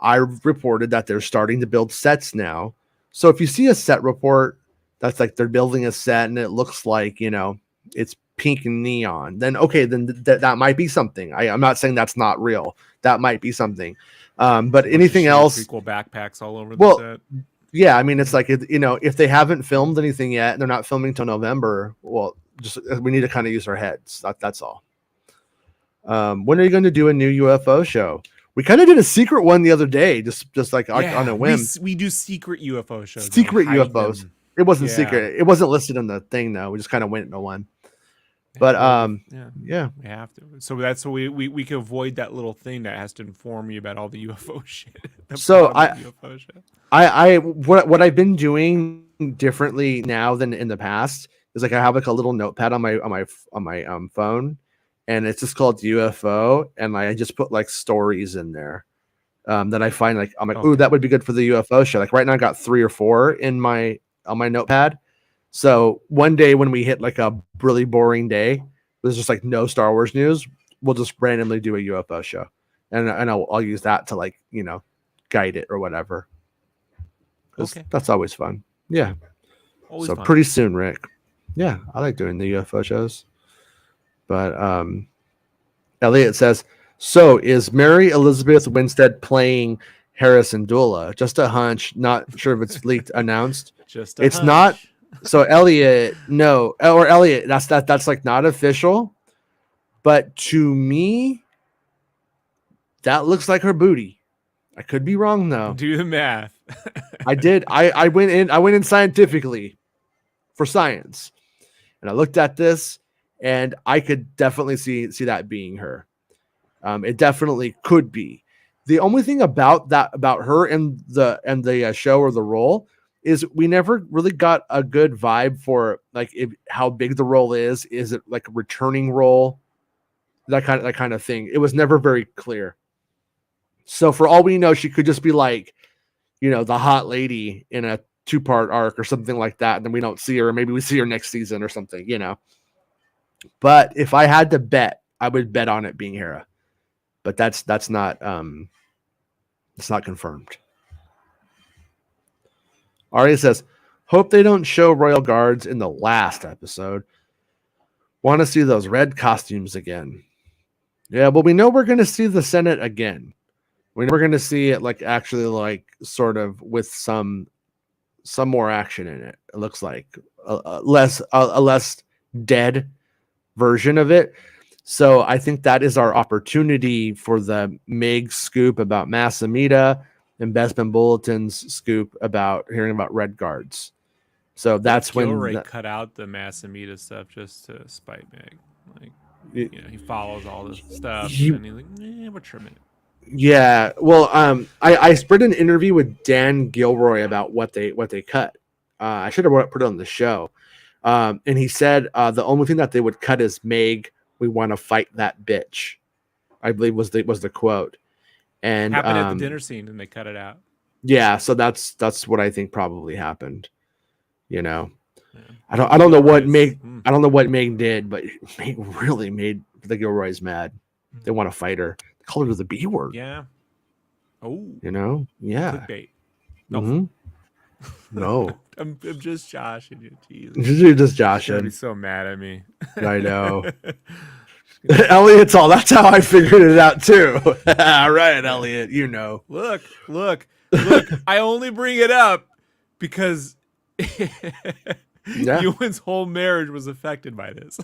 I reported that they're starting to build sets now. So if you see a set report that's like they're building a set and it looks like it's pink and neon, then okay, then that might be something. I'm not saying that's not real. That might be something. But anything else? Prequel backpacks all over the set. Yeah, I mean, it's like if they haven't filmed anything yet, and they're not filming till November, well, just we need to kind of use our heads. That's all. When are you going to do a new UFO show? We kind of did a secret one the other day, just like on a whim. We do secret UFO shows. Secret UFOs. Them. It wasn't secret. It wasn't listed in the thing though. We just kind of went into one. But yeah, we have to. So that's so we can avoid that little thing that has to inform you about all the UFO shit. So what I've been doing differently now than in the past is like I have like a little notepad on my phone, and it's just called UFO, and I just put like stories in there that I find like I'm like, ooh, that would be good for the UFO show. Like right now I got 3 or 4 on my notepad. So one day when we hit like a really boring day, there's just like no Star Wars news, we'll just randomly do a UFO show, and I'll use that to like guide it or whatever. Okay, that's always fun. Yeah. Always fun. Pretty soon, Rick. Yeah, I like doing the UFO shows. But Elliot says, so is Mary Elizabeth Winstead playing Harrison Dula? Just a hunch. Not sure if it's leaked, announced. It's hunch. Not. So Elliot, no, or Elliot, that's like not official. But to me, that looks like her booty. I could be wrong though. Do the math. I did. I went in scientifically for science, and I looked at this, and I could definitely see that being her. It definitely could be. The only thing about her and the show or the role is we never really got a good vibe for like how big the role is. Is it like a returning role? That kind of thing. It was never very clear. So for all we know, she could just be like, the hot lady in a 2-part arc or something like that. And then we don't see her. Or maybe we see her next season or something, But if I had to bet, I would bet on it being Hera, but that's not it's not confirmed. Arya says, "Hope they don't show royal guards in the last episode. Want to see those red costumes again." Yeah, well, we know we're going to see the Senate again. We know we're going to see it like actually like sort of with some more action in it. It looks like a less dead version of it. So I think that is our opportunity for the Meg scoop about Mass Amita and Bestman Bulletin's scoop about hearing about Red Guards. So that's when Gilroy cut out the Mass Amita stuff just to spite Meg. Like, he follows all this stuff, and he's like, we're trimming it. Yeah, well, I spread an interview with Dan Gilroy about what they cut. I should have put it on the show, and he said the only thing that they would cut is Meg. We want to fight that bitch, I believe was the quote. And happened at the dinner scene, and they cut it out. Yeah, so that's what I think probably happened. Yeah. I don't know what Meg I don't know what Meg did, but Meg really made the Gilroys mad. They want to fight her. They called her the B word. Yeah. Oh. Yeah. Clickbait. No. Mm-hmm. No. I'm just joshing you. Jesus. You're just joshing. You'll be so mad at me. I know. Elliot's all. That's how I figured it out too. All right, Elliot. Look. I only bring it up because Ewan's whole marriage was affected by this.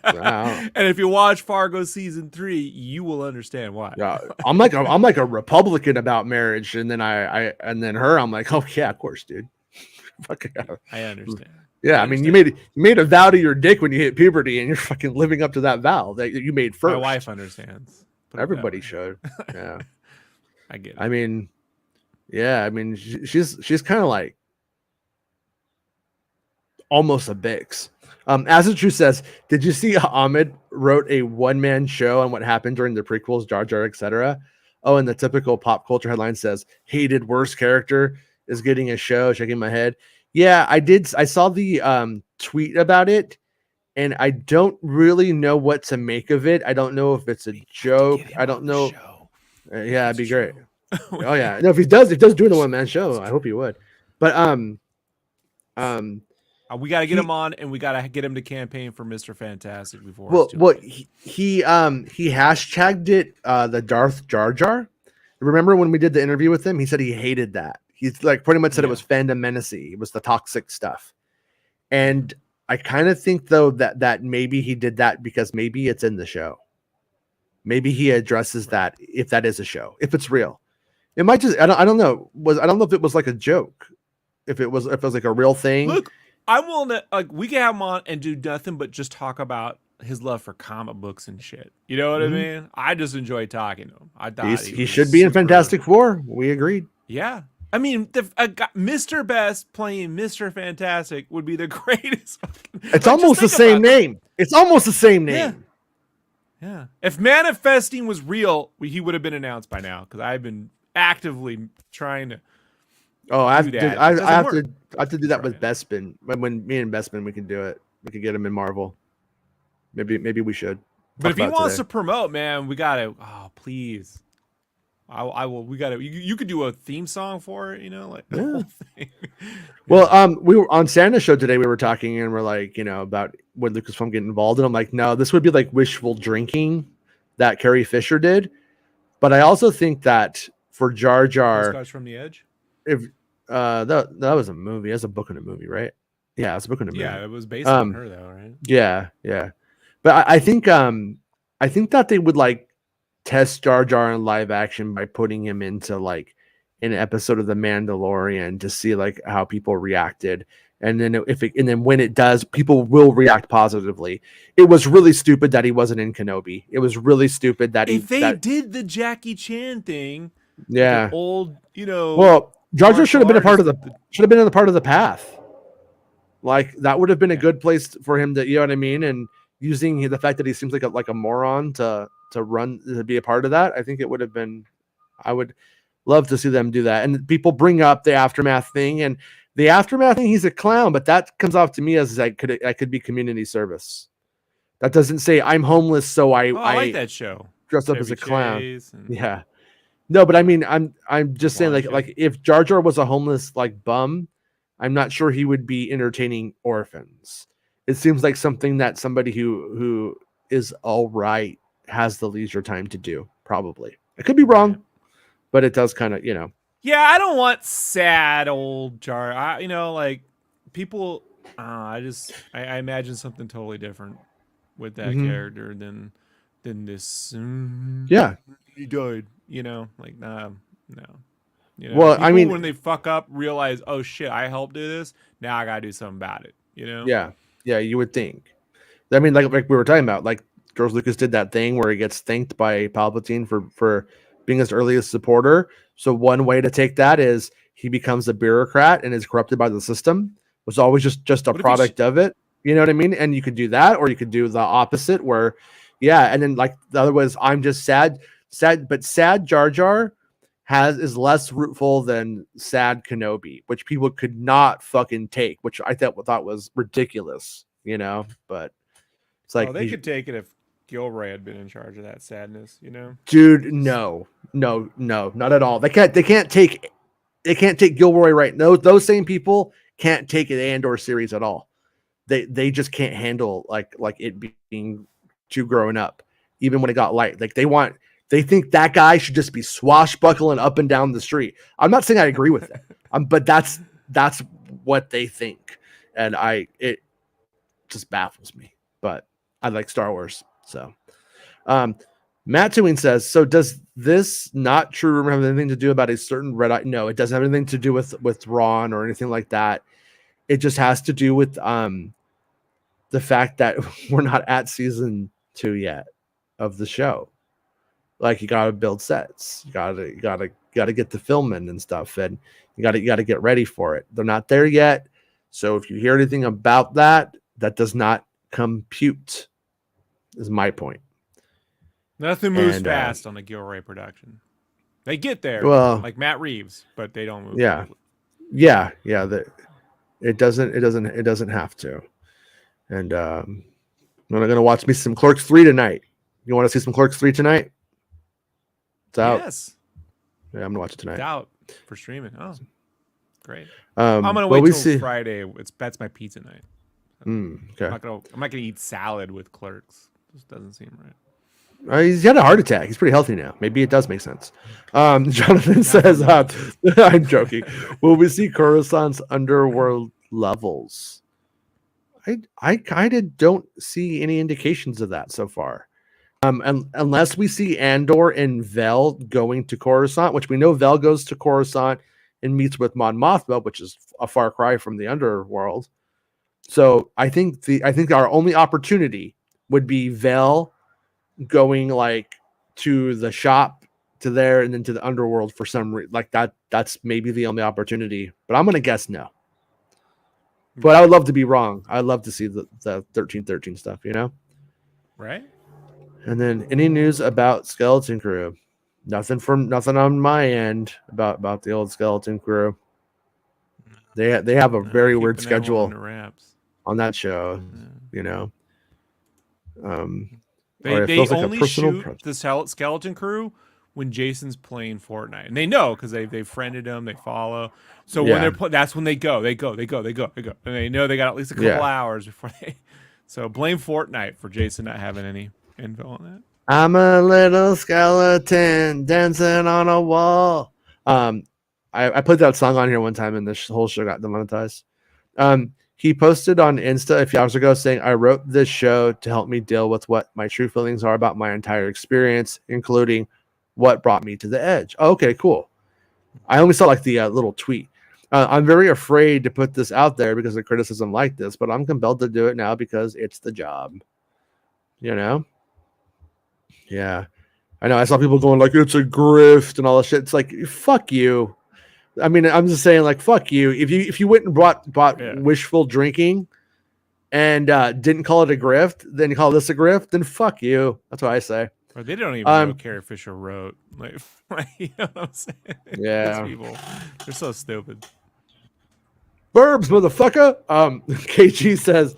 Wow. And if you watch Fargo season 3, you will understand why. Yeah, I'm like a Republican about marriage, and then and then her, I'm like, oh yeah, of course, dude. I understand. Yeah, I mean, you made a vow to your dick when you hit puberty, and you're fucking living up to that vow that you made first. My wife understands. Everybody should. Yeah, I get it. I mean, yeah, I mean, she's kind of like almost a Bix. As the truth says, did you see Ahmed wrote a one-man show on what happened during the prequels, Jar Jar, etc.? Oh, and the typical pop culture headline says, hated worst character is getting a show, shaking my head. Yeah, I did. I saw the tweet about it, and I don't really know what to make of it. I don't know if it's a joke. I don't know. Yeah, it'd be great. Oh yeah. No, if he does do a one-man show, I hope he would. But we got to get him on, and we got to get him to campaign for Mr. Fantastic before. Well, he hashtagged it the Darth Jar Jar. Remember when we did the interview with him? He said he hated that. He's like pretty much said it was fandom menacy. It was the toxic stuff. And I kind of think though that maybe he did that because maybe it's in the show. Maybe he addresses that if that is a show, if it's real. It might just I don't know. I don't know if it was like a joke. If it was like a real thing. Look, I'm willing to we can have him on and do nothing but just talk about his love for comic books and shit. You know what I mean? I just enjoy talking to him. I thought he should be in Fantastic Four. We agreed. Yeah. I mean, Mr. Best playing Mr. Fantastic would be the greatest. It's almost the same name. It's almost the same name. Yeah. If manifesting was real, he would have been announced by now because I've been actively trying to. Oh, I have to do that with Bespin. When me and Bespin, we can do it. We can get him in Marvel. Maybe we should. But if he wants to promote, man, we gotta. Oh, please. I will. We gotta. You could do a theme song for it. Like the whole thing. Well, we were on Santa's show today. We were talking and we're like, about would Lucasfilm get involved? And I'm like, no, this would be like wishful drinking that Carrie Fisher did. But I also think that for Jar Jar, Guys from the Edge. If that was a movie, that's a book and a movie, right? Yeah, it's a book and a movie. Yeah, it was based on her though, right? Yeah. But I think that they would like test Jar Jar in live action by putting him into like an episode of The Mandalorian to see like how people reacted. And then when it does, people will react positively. It was really stupid that he wasn't in Kenobi. It was really stupid that if they did the Jackie Chan thing. Yeah. Old, Well, Jar Jar should have been a part of the path. Like that would have been a good place for him to, you know what I mean? And using the fact that he seems like a moron to be a part of that, I think it would have been. I would love to see them do that. And people bring up the Aftermath thing, and the Aftermath thing, he's a clown, but that comes off to me as I could be community service. That doesn't say I'm homeless, so Oh, I like that show. dress up as Chevy a clown. Chase and Yeah. No, but I mean, I'm just saying, Blonde like if Jar Jar was a homeless like bum, I'm not sure he would be entertaining orphans. It seems like something that somebody who is all right has the leisure time to do. Probably, I could be wrong, Right. but it does kind of, Yeah, I don't want sad old Jar. Like people. I imagine something totally different with that Mhm. character than this. Yeah. He died. Like no. Well, I People mean, when they fuck up realize, oh shit, I helped do this. Now I gotta do something about it. yeah, you would think. I mean, like we were talking about, like George Lucas did that thing where he gets thanked by Palpatine for being his earliest supporter. So one way to take that is he becomes a bureaucrat and is corrupted by the system. Was always just a What if he product of it. You know what I mean? And you could do that, or you could do the opposite, where, yeah, and then like the other was I'm just sad, but sad Jar Jar is less rootful than sad Kenobi, which people could not fucking take, which I thought was ridiculous, but. It's like, they could take it if Gilroy had been in charge of that sadness. dude, no, not at all. They can't take Gilroy right. No, those same people can't take the Andor series at all. They just can't handle like it being too growing up, even when it got light. Like they think that guy should just be swashbuckling up and down the street. I'm not saying I agree with it, but that's what they think, and it just baffles me. But I like Star Wars, so. Matt Tewing says, so does this not true rumor have anything to do about a certain red eye? No, it doesn't have anything to do with Ron or anything like that. It just has to do with the fact that we're not at season 2 yet of the show. Like, you gotta build sets, you gotta get the filming and stuff, and you gotta get ready for it. They're not there yet. So if you hear anything about that, that does not compute, is my point. Nothing moves fast on a Gilroy production. They get there, well, like Matt Reeves, but they don't move. Yeah, quickly. yeah. It doesn't have to. And I'm gonna watch me some Clerks 3 tonight. You want to see some Clerks 3 tonight? It's out. Yes. Yeah, I'm gonna watch it tonight. It's out for streaming. Oh, great. I'm gonna wait till Friday. That's my pizza night. Okay. I'm not gonna eat salad with Clerks. This doesn't seem right. He's had a heart attack. He's pretty healthy now. Maybe it does make sense. Jonathan says, I'm joking. Will we see Coruscant's underworld levels? I kind of don't see any indications of that so far. And unless we see Andor and Vel going to Coruscant, which we know Vel goes to Coruscant and meets with Mon Mothma, which is a far cry from the underworld. So I think our only opportunity would be Vel going like to the shop to there and then to the underworld for some reason. Like that's maybe the only opportunity, but I'm gonna guess no. But I would love to be wrong. I'd love to see the 1313 stuff, Right. And then any news about Skeleton Crew? Nothing on my end about the old Skeleton Crew. They have a very weird schedule on that show, They only shoot the Skeleton Crew when Jason's playing Fortnite, and they know because they've friended him, they follow. So when they're that's when they go, and they know they got at least a couple hours before they. So blame Fortnite for Jason not having any info on that. I'm a little skeleton dancing on a wall. I put that song on here one time, and this whole show got demonetized. He posted on Insta a few hours ago saying, I wrote this show to help me deal with what my true feelings are about my entire experience, including what brought me to the edge. Oh, okay, cool. I only saw like the little tweet. I'm very afraid to put this out there because of criticism like this, but I'm compelled to do it now because it's the job. Yeah. I know. I saw people going like, it's a grift and all that shit. It's like, fuck you. I mean, I'm just saying, like, fuck you. If you went and bought wishful drinking and didn't call it a grift, then you call this a grift, then fuck you. That's what I say. Or they don't even know what Carrie Fisher wrote. Like, you know what I'm saying? Yeah. These people, they're so stupid. Burbs, motherfucker. KG says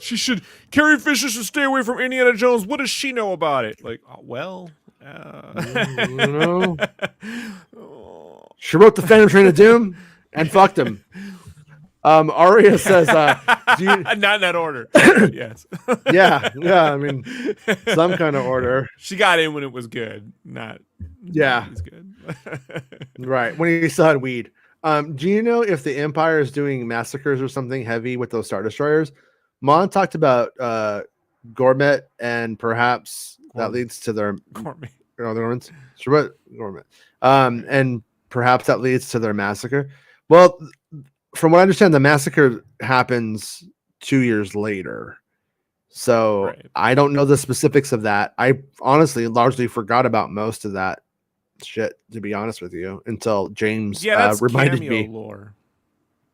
Carrie Fisher should stay away from Indiana Jones. What does she know about it? Like, no. She wrote the Phantom Train of Doom and fucked him. Aria says, not in that order. Yes. yeah. I mean, some kind of order. She got in when it was good. Not. Yeah. It's good. Right. When he still had weed. Do you know if the Empire is doing massacres or something heavy with those Star Destroyers? Mon talked about Gourmet, and perhaps that leads to their Gourmet. Gourmet. And perhaps that leads to their massacre. Well, from what I understand, the massacre happens 2 years later. So Right. I don't know the specifics of that. I honestly largely forgot about most of that shit, to be honest with you, until James That's reminded cameo me. lore.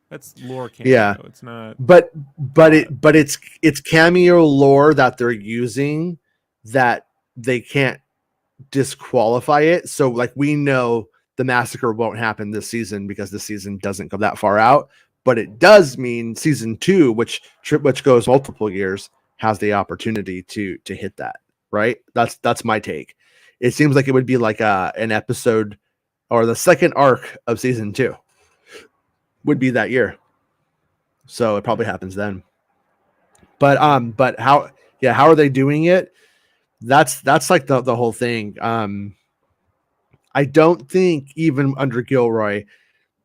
That's lore cameo. Yeah. It's not. But it's cameo lore that they're using that they can't disqualify it. So like we know the massacre won't happen this season because the season doesn't go that far out, but it does mean season 2, which goes multiple years, has the opportunity to hit that. Right? That's my take. It seems like it would be like an episode or the second arc of season 2 would be that year. So it probably happens then. But how are they doing it? That's like the whole thing. I don't think even under Gilroy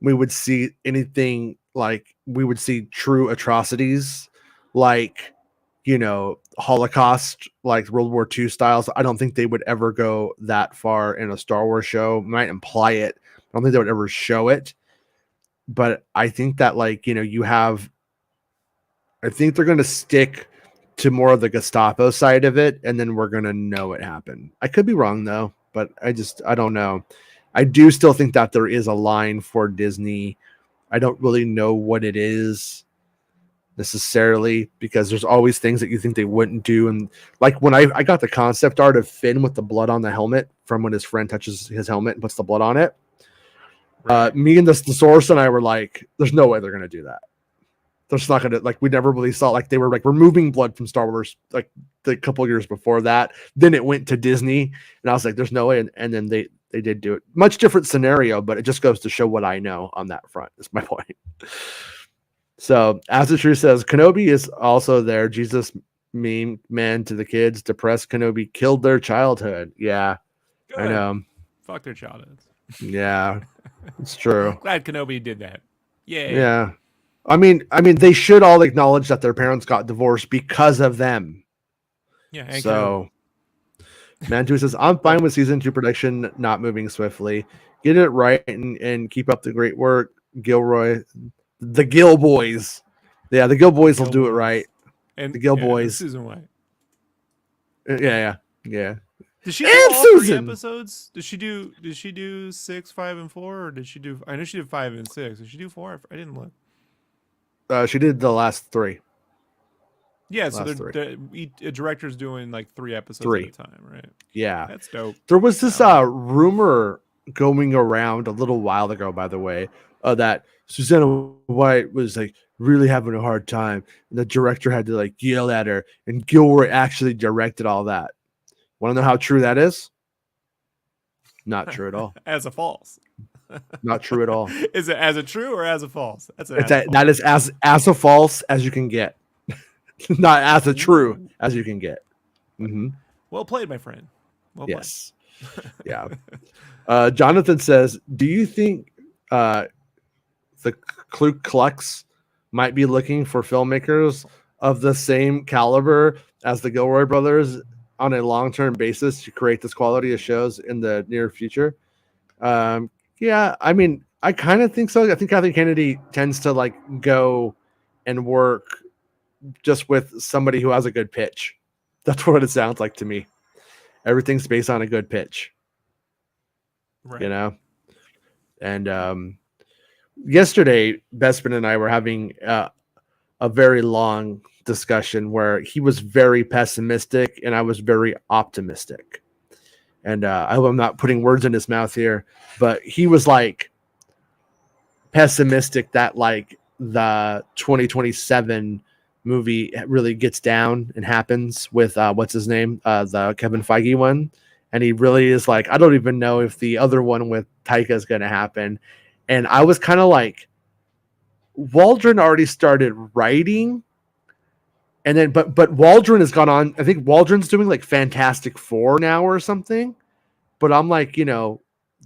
we would see anything like we would see true atrocities like, you know, Holocaust, like World War II styles. I don't think they would ever go that far in a Star Wars show. Might imply it. I don't think they would ever show it. But I think that, like, you know, I think they're going to stick to more of the Gestapo side of it, and then we're going to know it happened. I could be wrong, though, but I don't know. I do still think that there is a line for Disney. I don't really know what it is necessarily, because there's always things that you think they wouldn't do. And like when I got the concept art of Finn with the blood on the helmet from when his friend touches his helmet and puts the blood on it. Me and the source and I were like, there's no way they're going to do that. They're just not going to, like, we never really saw, like, they were like removing blood from Star Wars, like the couple years before that. Then it went to Disney and I was like, there's no way. And then they did do it. Much different scenario, but it just goes to show what I know on that front. Is my point. So, as the truth says, Kenobi is also there. Jesus meme man to the kids. Depressed Kenobi killed their childhood. Yeah, Good. I know. Fuck their childhoods. Yeah, it's true. Glad Kenobi did that. Yay. Yeah. I mean, they should all acknowledge that their parents got divorced because of them. Yeah. And So, Mantu says, I'm fine with season 2 production not moving swiftly. Get it right and keep up the great work. Gilroy, the Gil boys. Yeah, the Gil boys will do it right. And The Gil boys. Susan White. Yeah. Did she And do all Susan! 3 episodes? Did she do 6, 5, and 4, or did she do? I know she did 5 and 6. Did she do 4? I didn't look. She did the last 3. Yeah, so Last a director's doing like 3 episodes 3. at a time, right? Yeah. That's dope. There was this rumor going around a little while ago, by the way, that Susanna White was like really having a hard time. And the director had to like yell at her, and Gilroy actually directed all that. Want to know how true that is? Not true at all. As a false. Not true at all. Is it as a true or as a false? That is as a false as you can get. Not as a true as you can get. Mm-hmm. Well played, my friend. Well yes. Yeah. Jonathan says, do you think the Ku Klux might be looking for filmmakers of the same caliber as the Gilroy brothers on a long-term basis to create this quality of shows in the near future? Yeah, I mean, I kind of think so. I think Kathleen Kennedy tends to like go and work just with somebody who has a good pitch. That's what it sounds like to me. Everything's based on a good pitch. Right. You know? And yesterday, Bespin and I were having a very long discussion where he was very pessimistic and I was very optimistic. And I hope I'm not putting words in his mouth here, but he was like pessimistic that like the 2027 movie really gets down and happens with what's his name, the Kevin Feige one, and he really is like, I don't even know if the other one with Taika is going to happen. And I was kind of like, Waldron already started writing, and then but Waldron has gone on. I think Waldron's doing like Fantastic Four now or something. But I'm like,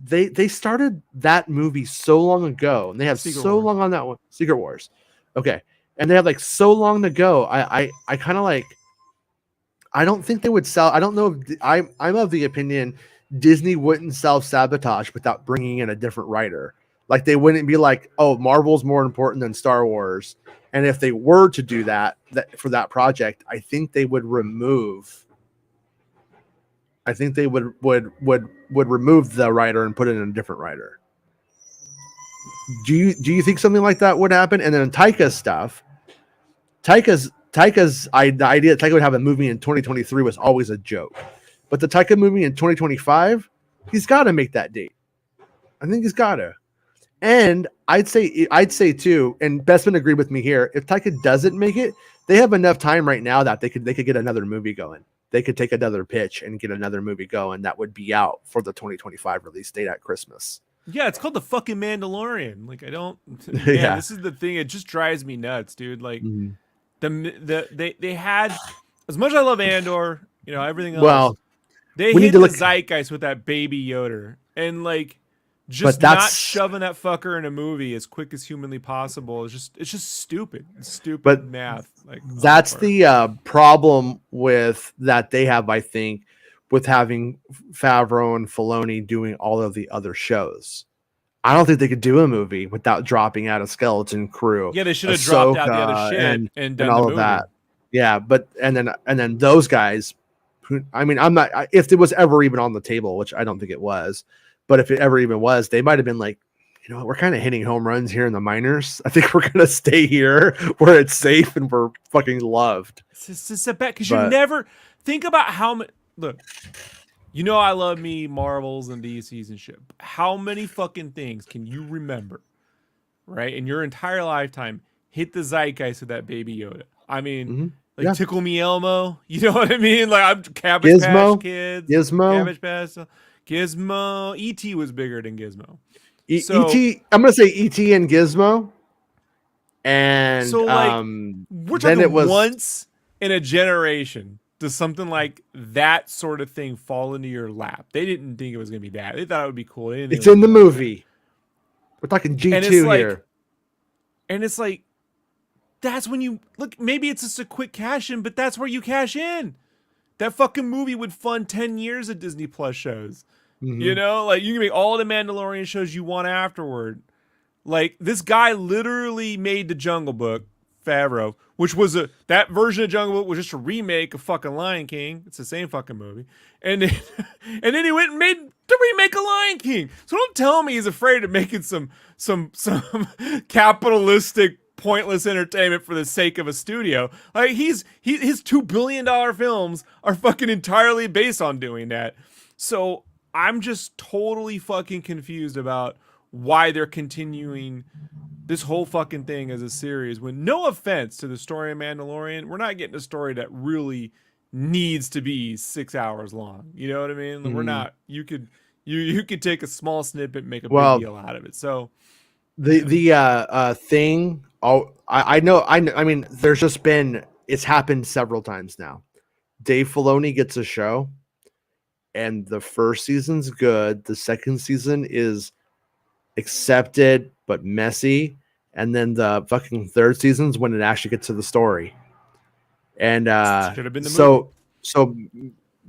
they started that movie so long ago, and they have Secret so Wars. long on that one. Secret Wars, okay, and they have like so long to go. I kind of like. I don't think they would sell. I don't know if I'm of the opinion Disney wouldn't self-sabotage without bringing in a different writer. Like they wouldn't be like, oh, Marvel's more important than Star Wars. And if they were to do that for that project, I think they would remove. I think they would remove the writer and put in a different writer. Do you think something like that would happen? And then Taika's stuff, the idea that Taika would have a movie in 2023 was always a joke. But the Taika movie in 2025, he's got to make that date. I think he's got to. And I'd say too, and Bestman agreed with me here, if Taika doesn't make it, they have enough time right now that they could get another movie going. They could take another pitch and get another movie going that would be out for the 2025 release date at Christmas. Yeah, it's called The fucking Mandalorian. Like, I don't. Yeah. This is the thing. It just drives me nuts, dude. Like, they had, as much as I love Andor, everything else. Well, they we hit need to the look zeitgeist with that Baby Yoda, and like, just not shoving that fucker in a movie as quick as humanly possible. It's just stupid. It's stupid math. Like, that's the problem with that they have, I think, with having Favreau and Filoni doing all of the other shows. I don't think they could do a movie without dropping out a skeleton crew. Yeah, they should have dropped out the other shit and done all the of that. Yeah, but and then those guys, I'm not, if it was ever even on the table, which I don't think it was, but if it ever even was, they might have been like, we're kind of hitting home runs here in the minors. I think we're gonna stay here where it's safe and we're fucking loved. It's just a bet because you never think about how many. Look, I love me Marvels and DCs and shit. How many fucking things can you remember, right, in your entire lifetime hit the zeitgeist of that Baby Yoda? I mean, Tickle Me Elmo. You know what I mean? Like, I'm Cabbage Patch Kids, Cabbage Patch, Gizmo. E.T. was bigger than Gizmo. E.T. I'm gonna say E.T. and Gizmo. And so, like, we're talking once in a generation. Does something like that sort of thing fall into your lap? They didn't think it was going to be that. They thought it would be cool. It's in the movie. We're talking G2 here. And it's like, that's when you look, maybe it's just a quick cash in, but that's where you cash in. That fucking movie would fund 10 years of Disney Plus shows. Mm-hmm. Like, you can make all the Mandalorian shows you want afterward. Like, this guy literally made the Jungle Book, Favreau, which was that version of Jungle Book was just a remake of fucking Lion King. It's the same fucking movie. And then he went and made the remake of Lion King. So don't tell me he's afraid of making some capitalistic pointless entertainment for the sake of a studio. Like, his $2 billion films are fucking entirely based on doing that. So I'm just totally fucking confused about why they're continuing this whole fucking thing as a series, when, no offense to the story of Mandalorian, we're not getting a story that really needs to be 6 hours long. You know what I mean? We're not. You could take a small snippet and make a big deal out of it. So the thing. I know. I mean, there's just been. It's happened several times now. Dave Filoni gets a show, and the first season's good. The second season is accepted but messy, and then the fucking third season's when it actually gets to the story. And should have been the movie. So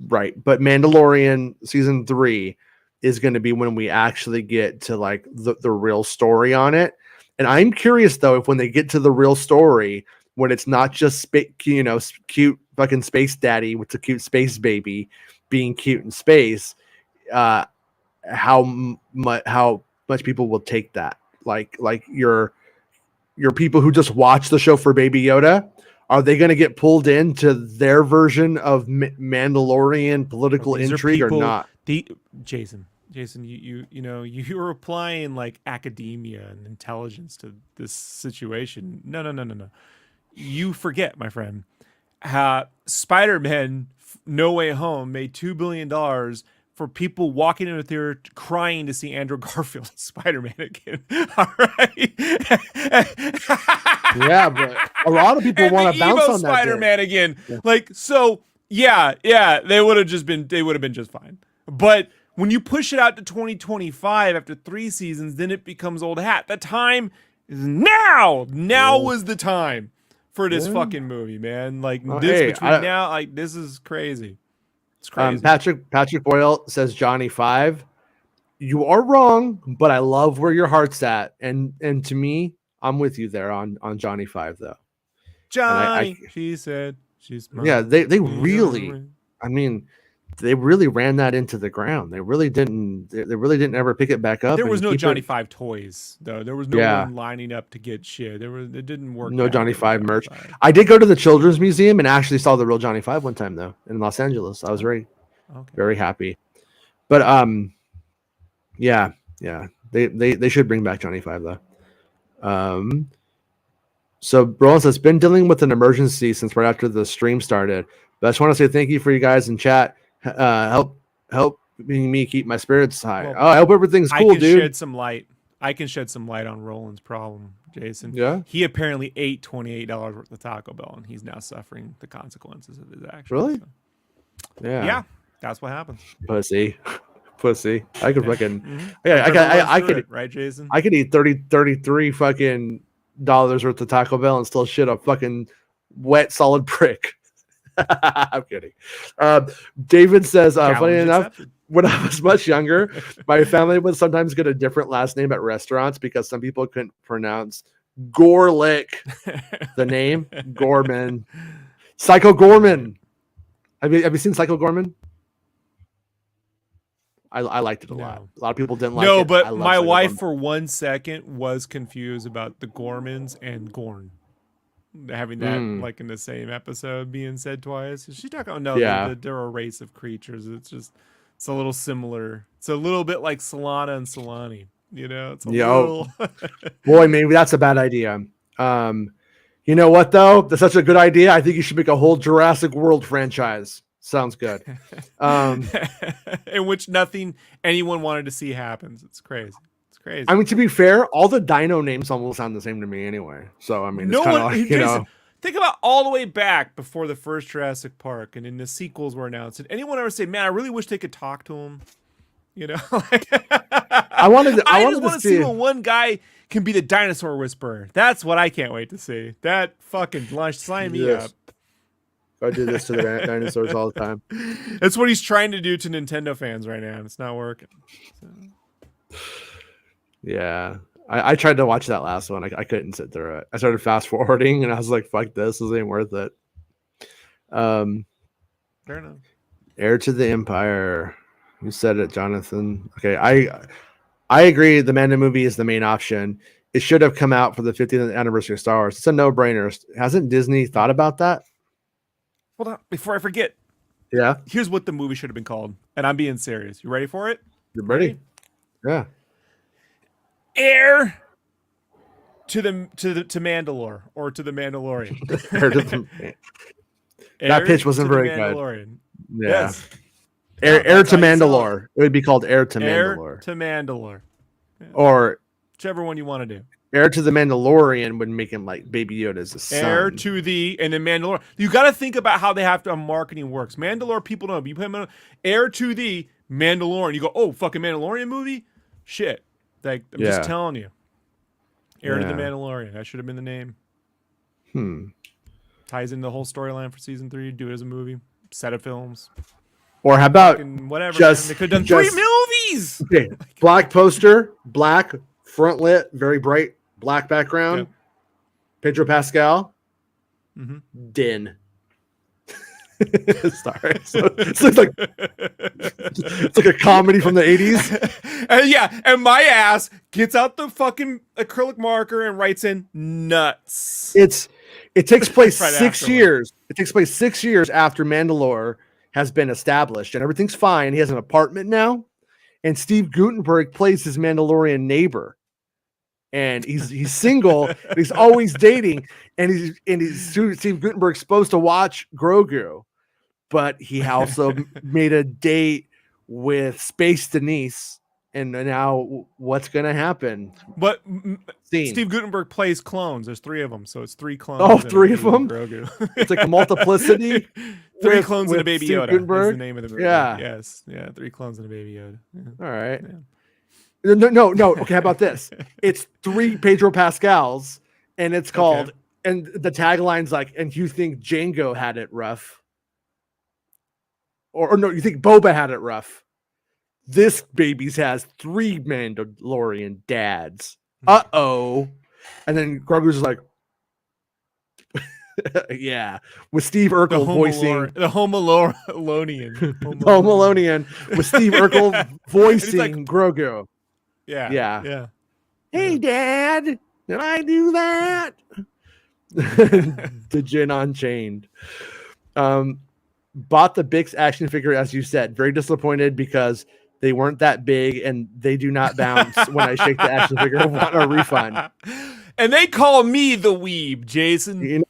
right, but Mandalorian season 3 is going to be when we actually get to like the real story on it. And I'm curious though, if when they get to the real story, when it's not just cute fucking space daddy with the cute space baby being cute in space, how much people will take that. Like your people who just watch the show for Baby Yoda, are they going to get pulled into their version of Mandalorian political intrigue or not? Jason, Jason, you were applying like academia and intelligence to this situation. No. You forget, my friend. Spider-Man No Way Home made $2 billion for people walking into a theater crying to see Andrew Garfield Spider-Man again. All right. Yeah, but a lot of people And want the to bounce emo on that. Spider-Man again. Like, so yeah, they would have been just fine. But when you push it out to 2025 after 3 seasons, then it becomes old hat. The time is now. Now was the time for this fucking movie, man. Like this is crazy. It's crazy. Patrick Boyle says Johnny 5. You are wrong, but I love where your heart's at, and to me, I'm with you there on Johnny 5 though. Johnny, she said she's mine. Yeah, they really, I mean, they really ran that into the ground. They really didn't ever pick it back up. There was no Johnny 5 toys though. There was no one lining up to get shit. It didn't work. No Johnny 5 merch. I did go to the Children's Museum and actually saw the real Johnny 5 one time though in Los Angeles. I was very happy. But yeah. They should bring back Johnny 5 though. So Roland says, been dealing with an emergency since right after the stream started. But I just want to say thank you for you guys in chat. Helping me keep my spirits high. Well, I hope everything's cool, dude. I can shed some light on Roland's problem, Jason. Yeah. He apparently ate $28 worth of Taco Bell, and he's now suffering the consequences of his actions. Really? So. Yeah. Yeah. That's what happens. Pussy. I could fucking I could right, Jason. I could eat 33 fucking dollars worth of Taco Bell and still shit a fucking wet solid brick. I'm kidding. David says, funny enough, accepted. when I was much younger, my family would sometimes get a different last name at restaurants because some people couldn't pronounce Gorlick, the name Gorman. Psycho Gorman. Have you seen Psycho Gorman? I liked it a lot. A lot of people didn't like it. No, but my Psycho wife Gorman. for 1 second was confused about the Gormans and Gorn. Having that like in the same episode being said twice. Is she talking? Oh no, they're a race of creatures. It's a little similar. It's a little bit like Solana and Solani. It's a little. Boy, maybe that's a bad idea. You know what though? That's such a good idea. I think you should make a whole Jurassic World franchise. Sounds good. In which nothing anyone wanted to see happens. It's crazy. Crazy. I mean, to be fair, all the dino names almost sound the same to me anyway. So I mean, it's kind of like, Jason, think about all the way back before the first Jurassic Park, and then the sequels were announced. Did anyone ever say, "Man, I really wish they could talk to him"? I wanted to see when one guy can be the dinosaur whisperer. That's what I can't wait to see. That fucking sign me up. I do this to the dinosaurs all the time. That's what he's trying to do to Nintendo fans right now, and it's not working. So. Yeah, I tried to watch that last one. I couldn't sit through it. I started fast forwarding, and I was like, "Fuck this! This ain't worth it." Fair enough. Heir to the Empire. You said it, Jonathan. Okay, I agree. The Mando movie is the main option. It should have come out for the 50th anniversary of Star Wars. It's a no-brainer. Hasn't Disney thought about that? Hold on, before I forget. Yeah. Here's what the movie should have been called, and I'm being serious. You ready for it? You're ready? Yeah. Heir to Mandalore or to the Mandalorian. That pitch wasn't very good. Yeah. Yes. Heir to Mandalore. It would be called Heir to Mandalore. Heir to Mandalore. Yeah. Or whichever one you want to do. Heir to the Mandalorian would make him like Baby Yoda's son. Heir to the and then Mandalore. You got to think about how they have to marketing works. Mandalore people know. You put him on Heir to the Mandalorian. You go, oh, fucking Mandalorian movie? Shit. Like I'm just telling you. Heir to the Mandalorian. That should have been the name. Ties into the whole storyline for season 3. Do it as a movie. Set of films. Or how about whatever? Just, they could have done 3 movies. Okay. Black poster, black front lit, very bright black background. Yep. Pedro Pascal. Din. Sorry. It's like a comedy from the 80s. And my ass gets out the fucking acrylic marker and writes in nuts. It takes place 6 years. It takes place 6 years after Mandalore has been established and everything's fine. He has an apartment now and Steve Guttenberg plays his Mandalorian neighbor. And he's single, and he's always dating, and he's Steve Guttenberg's supposed to watch Grogu, but he also made a date with Space Denise, and now what's gonna happen? But Scene. Steve Guttenberg plays clones. There's 3 of them, so it's 3 clones. Oh, and 3 of them. Grogu. It's like a multiplicity. 3 clones and a baby Steve Yoda. Guttenberg? Is the name of the movie. Yeah. Yes. Yeah. 3 clones and a baby Yoda. Yeah. All right. Yeah. No. Okay, how about this? It's 3 Pedro Pascals, and it's called, and the tagline's like, and you think Django had it rough. Or no, you think Boba had it rough. This baby's has 3 Mandalorian dads. Uh-oh. And then Grogu's like, yeah, with Steve Urkel voicing the Home Alonian. Home Alonian with Steve Urkel voicing like, Grogu. Yeah. Hey, Dad, did I do that? The Jin Unchained. Bought the Bix action figure, as you said. Very disappointed because they weren't that big and they do not bounce when I shake the action figure. I want a refund. And they call me the weeb, Jason. You know,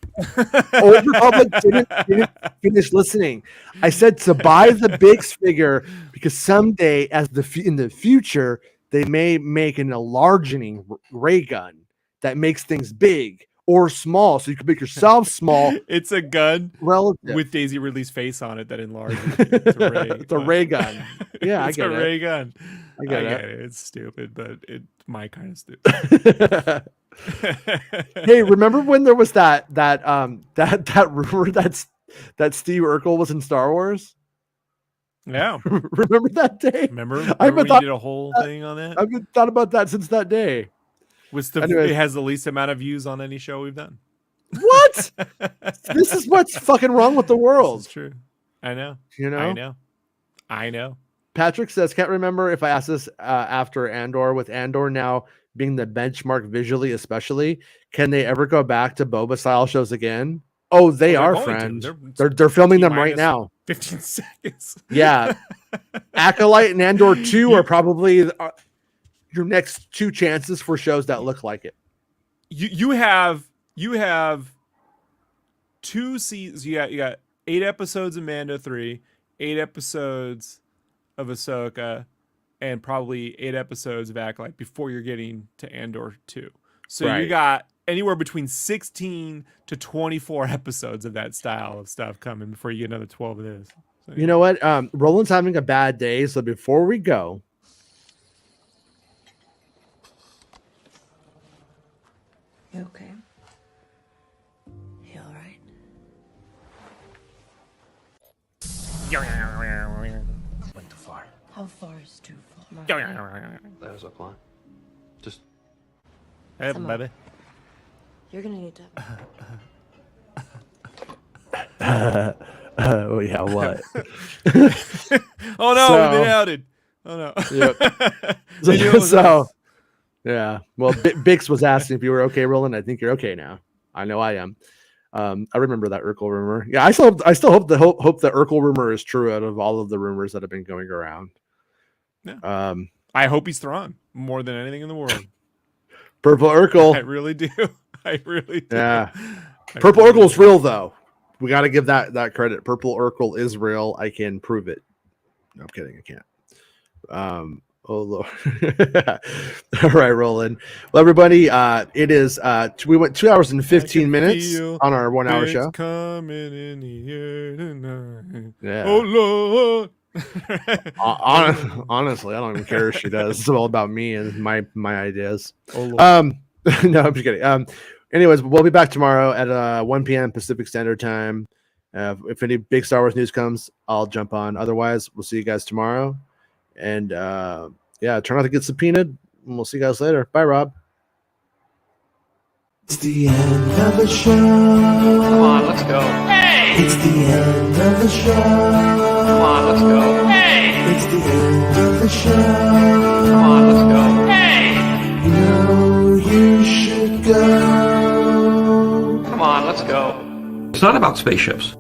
Old Republic didn't finish listening. I said to buy the Bix figure because someday, in the future, they may make an enlarging ray gun that makes things big or small, so you can make yourself small. It's a gun relative with Daisy Ridley's face on it that enlarges. It's a ray, it's a ray gun. Yeah, it's I get a it. ray gun. I get it. It's stupid, but it's my kind of stupid. Hey, remember when there was that rumor that Steve Urkel was in Star Wars? Yeah. Remember that day? Remember we did a whole thing on that? I've thought about that since that day. It has the least amount of views on any show we've done. What? This is what's fucking wrong with the world. It's true. I know. You know? I know. Patrick says, can't remember if I asked this after Andor. With Andor now being the benchmark visually, especially, can they ever go back to Boba style shows again? Oh, they are, friends. They're filming them right now. 15 seconds. Yeah. Acolyte and Andor 2 are probably your next 2 chances for shows that look like it. You have 2 seasons. You got 8 episodes of Mando 3, 8 episodes of Ahsoka, and probably 8 episodes of Acolyte before you're getting to Andor 2. So you got anywhere between 16 to 24 episodes of that style of stuff coming before you get another 12 of this. So, you know what? Roland's having a bad day, so before we go, you okay? You all right? Went too far. How far is too far? That was a plan. Just hey, Come on. baby. You're gonna need to. oh yeah, what? Oh no, So- we've been outed. Oh no. Yep. So yeah. Well, Bix was asking if you were okay, Roland. I think you're okay now. I know I am. I remember that Urkel rumor. Yeah, I still hope the Urkel rumor is true out of all of the rumors that have been going around. Yeah. I hope he's Thrawn more than anything in the world. Purple Urkel. I really do. I really do. Yeah. Purple Urkel's real though. We got to give that credit. Purple Urkel is real. I can prove it. No, I'm kidding. I can't. Oh Lord. All right, Roland. Well, everybody, it is we went 2 hours and 15 minutes on our 1 hour show. Coming in the air tonight. Yeah. Oh Lord. Honestly, I don't even care if she does. It's all about me and my ideas. Oh Lord. No, I'm just kidding. Anyways, we'll be back tomorrow at 1 p.m. Pacific Standard Time. If any big Star Wars news comes, I'll jump on. Otherwise, we'll see you guys tomorrow. And yeah, try not to get subpoenaed. And we'll see you guys later. Bye, Rob. It's the end of the show. come on, let's go. It's the end of the show. Come on, let's go. It's the end of the show. Come on, let's go. You know you should go. Come on, let's go. It's not about spaceships.